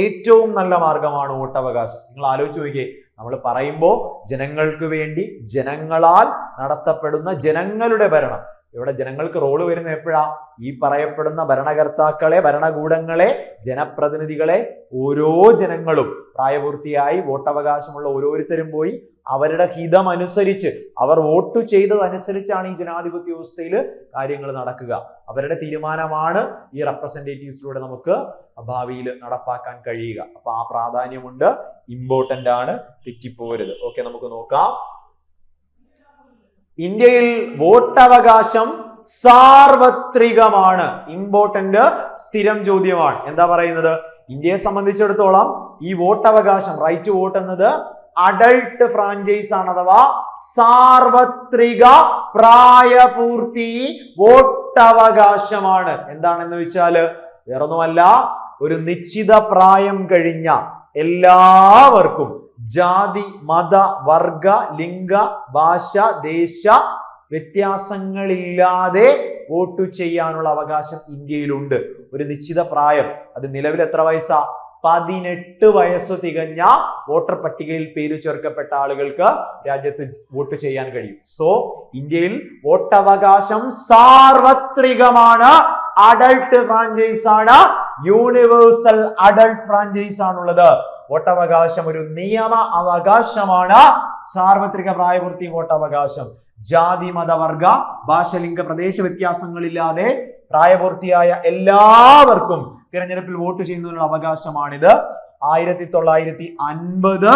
ഏറ്റവും നല്ല മാർഗമാണ് വോട്ടവകാശം. നിങ്ങൾ ആലോചിച്ച് നോക്കിയേ, നമ്മൾ പറയുമ്പോൾ ജനങ്ങൾക്ക് വേണ്ടി, ജനങ്ങളാൽ നടത്തപ്പെടുന്ന ജനങ്ങളുടെ ഭരണം. ഇവിടെ ജനങ്ങൾക്ക് റോള് വരുന്ന എപ്പോഴാ? ഈ പറയപ്പെടുന്ന ഭരണകർത്താക്കളെ, ഭരണകൂടങ്ങളെ, ജനപ്രതിനിധികളെ ഓരോ ജനങ്ങളും പ്രായപൂർത്തിയായി വോട്ടവകാശമുള്ള ഓരോരുത്തരും പോയി അവരുടെ ഹിതമനുസരിച്ച്, അവർ വോട്ട് ചെയ്തതനുസരിച്ചാണ് ഈ ജനാധിപത്യ വ്യവസ്ഥയിൽ കാര്യങ്ങൾ നടക്കുക. അവരുടെ തീരുമാനമാണ് ഈ റെപ്രസെന്റേറ്റീവ്സിലൂടെ നമുക്ക് ഭാവിയിൽ നടപ്പാക്കാൻ കഴിയുക. അപ്പൊ ആ പ്രാധാന്യമുണ്ട്. ഇമ്പോർട്ടന്റ് ആണ്, തെറ്റിപ്പോരുത്. ഓക്കെ, നമുക്ക് നോക്കാം. ഇന്ത്യയിൽ വോട്ടവകാശം സാർവത്രികമാണ്. ഇമ്പോർട്ടന്റ്, സ്ഥിരം ചോദ്യമാണ്. എന്താ പറയുന്നത്? ഇന്ത്യയെ സംബന്ധിച്ചിടത്തോളം ഈ വോട്ടവകാശം, റൈറ്റ് ടു വോട്ട് എന്നത് അഡൾട്ട് ഫ്രാഞ്ചൈസ് ആണ്, അഥവാ സാർവത്രിക പ്രായപൂർത്തി വോട്ടവകാശമാണ്. എന്താണെന്ന് വെച്ചാല് വേറൊന്നുമല്ല, ഒരു നിശ്ചിത പ്രായം കഴിഞ്ഞ എല്ലാവർക്കും ജാതി, മത, വർഗ, ലിംഗ, ഭാഷ, ദേശ വ്യത്യാസങ്ങളില്ലാതെ വോട്ട് ചെയ്യാനുള്ള അവകാശം ഇന്ത്യയിലുണ്ട്. ഒരു നിശ്ചിത പ്രായം, അത് നിലവിൽ എത്ര വയസ്സാ? 18 വയസ്സ് തികഞ്ഞ വോട്ടർ പട്ടികയിൽ പേര് ചേർക്കപ്പെട്ട ആളുകൾക്ക് രാജ്യത്ത് വോട്ട് ചെയ്യാൻ കഴിയും. സോ ഇന്ത്യയിൽ വോട്ടവകാശം സാർവത്രികമാണ്. അഡൾട്ട് ഫ്രാഞ്ചൈസ് ആണ്, യൂണിവേഴ്സൽ അഡൾട്ട് ഫ്രാഞ്ചൈസ് ആണുള്ളത്. വോട്ടവകാശം ഒരു നിയമ അവകാശമാണ്. സാർവത്രിക പ്രായപൂർത്തി വോട്ടവകാശം ജാതി, മത, വർഗ, ഭാഷ, ലിംഗ, പ്രദേശ വ്യത്യാസങ്ങളില്ലാതെ പ്രായപൂർത്തിയായ എല്ലാവർക്കും തിരഞ്ഞെടുപ്പിൽ വോട്ട് ചെയ്യുന്നതിനുള്ള അവകാശമാണിത്. 1950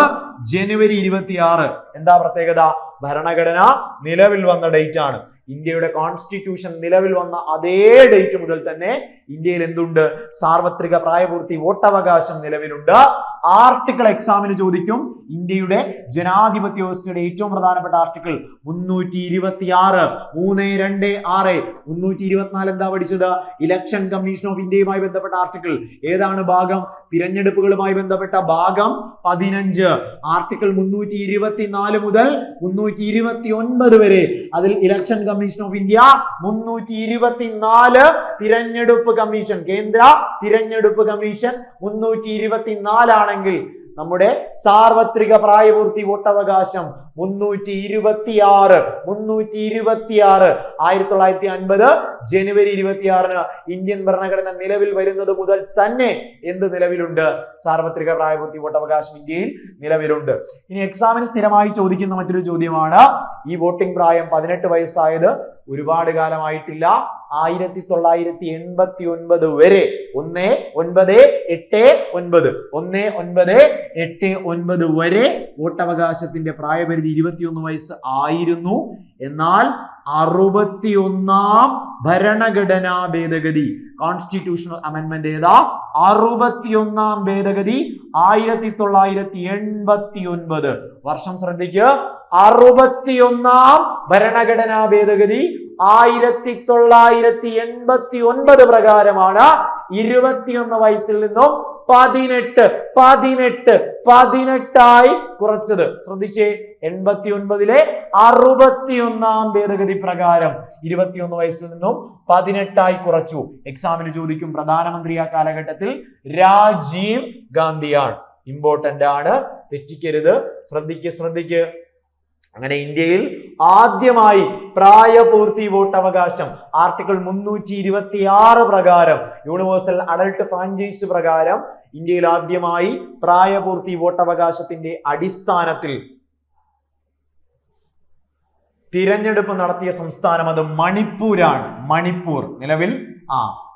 ജനുവരി 26 എന്താ പ്രത്യേകത? ഭരണഘടന നിലവിൽ വന്ന ഡേറ്റ് ആണ്. ഇന്ത്യയുടെ കോൺസ്റ്റിറ്റ്യൂഷൻ നിലവിൽ വന്ന അതേ ഡേറ്റ് മുതൽ തന്നെ ഇന്ത്യയിൽ എന്തുണ്ട്? സാർവത്രിക പ്രായപൂർത്തി വോട്ടവകാശം നിലവിലുണ്ട്. ആർട്ടിക്കിൾ എക്സാമിന് ചോദിക്കും. ഇന്ത്യയുടെ ജനാധിപത്യ വ്യവസ്ഥയുടെ ഏറ്റവും പ്രധാനപ്പെട്ട ആർട്ടിക്കിൾ 326 326 324 എന്താ പഠിച്ചത്? ഇലക്ഷൻ കമ്മീഷൻ ഓഫ് ഇന്ത്യയുമായി ബന്ധപ്പെട്ട ആർട്ടിക്കിൾ. ഏതാണ് ഭാഗം? തിരഞ്ഞെടുപ്പുകളുമായി ബന്ധപ്പെട്ട ഭാഗം 15. ആർട്ടിക്കിൾ 324 മുതൽ 329 വരെ അതിൽ ഇലക്ഷൻ കമ്മീഷൻ ഓഫ് ഇന്ത്യ, 324 തിരഞ്ഞെടുപ്പ് കമ്മീഷൻ, കേന്ദ്ര തിരഞ്ഞെടുപ്പ് കമ്മീഷൻ 324 ആണെങ്കിൽ നമ്മുടെ സാർവത്രിക പ്രായപൂർത്തി വോട്ടവകാശം 326 1950 ജനുവരി 26 ഇന്ത്യൻ ഭരണഘടന നിലവിൽ വരുന്നത് മുതൽ തന്നെ എന്ത് നിലവിലുണ്ട്? സാർവത്രിക പ്രായപൂർത്തി വോട്ടവകാശം ഇന്ത്യയിൽ നിലവിലുണ്ട്. ഇനി എക്സാമിന് സ്ഥിരമായി ചോദിക്കുന്ന മറ്റൊരു ചോദ്യമാണ്, ഈ വോട്ടിംഗ് പ്രായം 18 വയസ്സായത് ഒരുപാട് കാലമായിട്ടില്ല. 1989 വരെ 1989 വരെ വോട്ടവകാശത്തിന്റെ പ്രായപരിധി 21 വയസ്സ് ആയിരുന്നു. എന്നാൽ 61ാം ഭരണഘടനാ ഭേദഗതി, കോൺസ്റ്റിറ്റ്യൂഷണൽ അമെൻഡ്മെന്റ് ഏതാ? 61ാം ഭേദഗതി 1989. വർഷം ശ്രദ്ധിക്കുക. 61ാം ഭരണഘടനാ ഭേദഗതി 1989 പ്രകാരമാണ് 21 വയസ്സിൽ നിന്നും 18 കുറച്ചത്. ശ്രദ്ധിച്ചേ, 89ലെ 61ാം ഭേദഗതി പ്രകാരം 21 വയസ്സിൽ നിന്നും 18 കുറച്ചു. എക്സാമിന് ചോദിക്കും, പ്രധാനമന്ത്രി ആ കാലഘട്ടത്തിൽ രാജീവ് ഗാന്ധിയാണ്. ഇമ്പോർട്ടന്റ് ആണ്, തെറ്റിക്കരുത്. ശ്രദ്ധിക്ക്. അങ്ങനെ ഇന്ത്യയിൽ ആദ്യമായി പ്രായപൂർത്തി വോട്ടവകാശം ആർട്ടിക്കിൾ 326 പ്രകാരം, യൂണിവേഴ്സൽ അഡൽട്ട് ഫ്രാഞ്ചൈസ് പ്രകാരം ഇന്ത്യയിൽ ആദ്യമായി പ്രായപൂർത്തി വോട്ടവകാശത്തിന്റെ അടിസ്ഥാനത്തിൽ തിരഞ്ഞെടുപ്പ് നടത്തിയ സംസ്ഥാനം അത് മണിപ്പൂരാണ്. മണിപ്പൂർ നിലവിൽ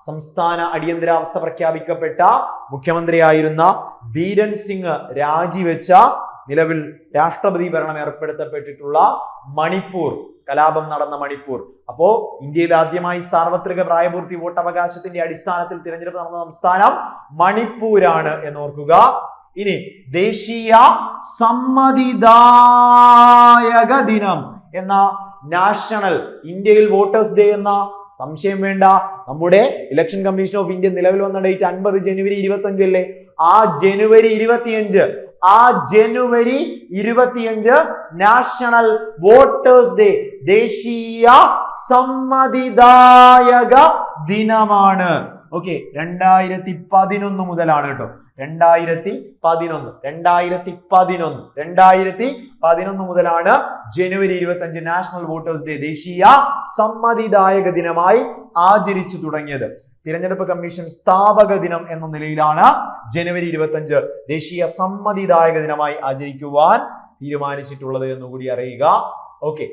സംസ്ഥാന അടിയന്തരാവസ്ഥ പ്രഖ്യാപിക്കപ്പെട്ട മുഖ്യമന്ത്രിയായിരുന്ന ബീരൻ സിംഗ് രാജിവെച്ച, നിലവിൽ രാഷ്ട്രപതി ഭരണം ഏർപ്പെടുത്തപ്പെട്ടിട്ടുള്ള മണിപ്പൂർ, കലാപം നടന്ന മണിപ്പൂർ. അപ്പോ ഇന്ത്യയിൽ ആദ്യമായി സാർവത്രിക പ്രായപൂർത്തി വോട്ടവകാശത്തിന്റെ അടിസ്ഥാനത്തിൽ തിരഞ്ഞെടുപ്പ് നടന്ന സംസ്ഥാനം മണിപ്പൂരാണ് എന്നോർക്കുക. ഇനി ദേശീയ സമ്മതിദായക ദിനം എന്ന നാഷണൽ ഇന്ത്യയിൽ വോട്ടേഴ്സ് ഡേ എന്ന, സംശയം വേണ്ട, നമ്മുടെ ഇലക്ഷൻ കമ്മീഷൻ ഓഫ് ഇന്ത്യ നിലവിൽ വന്ന ഡേറ്റ് 50 ജനുവരി 25 അല്ലേ? ആ ജനുവരി 25 നാഷണൽ വോട്ടേഴ്സ് ഡേ, ദേശീയ സമ്മതിദായക ദിനമാണ്. ഓക്കെ, 2011 മുതലാണ് കേട്ടോ. 2011 മുതലാണ് ജനുവരി 25 നാഷണൽ വോട്ടേഴ്സ് ഡേ, ദേശീയ സമ്മതിദായക ദിനമായി ആചരിച്ചു തുടങ്ങിയത്. തിരഞ്ഞെടുപ്പ് കമ്മീഷൻ സ്ഥാപക ദിനം എന്ന നിലയിലാണ് ജനുവരി 25 ദേശീയ സമ്മതിദായക ദിനമായി ആചരിക്കുവാൻ തീരുമാനിച്ചിട്ടുള്ളത് എന്നുകൂടി അറിയുക. ഓക്കെ.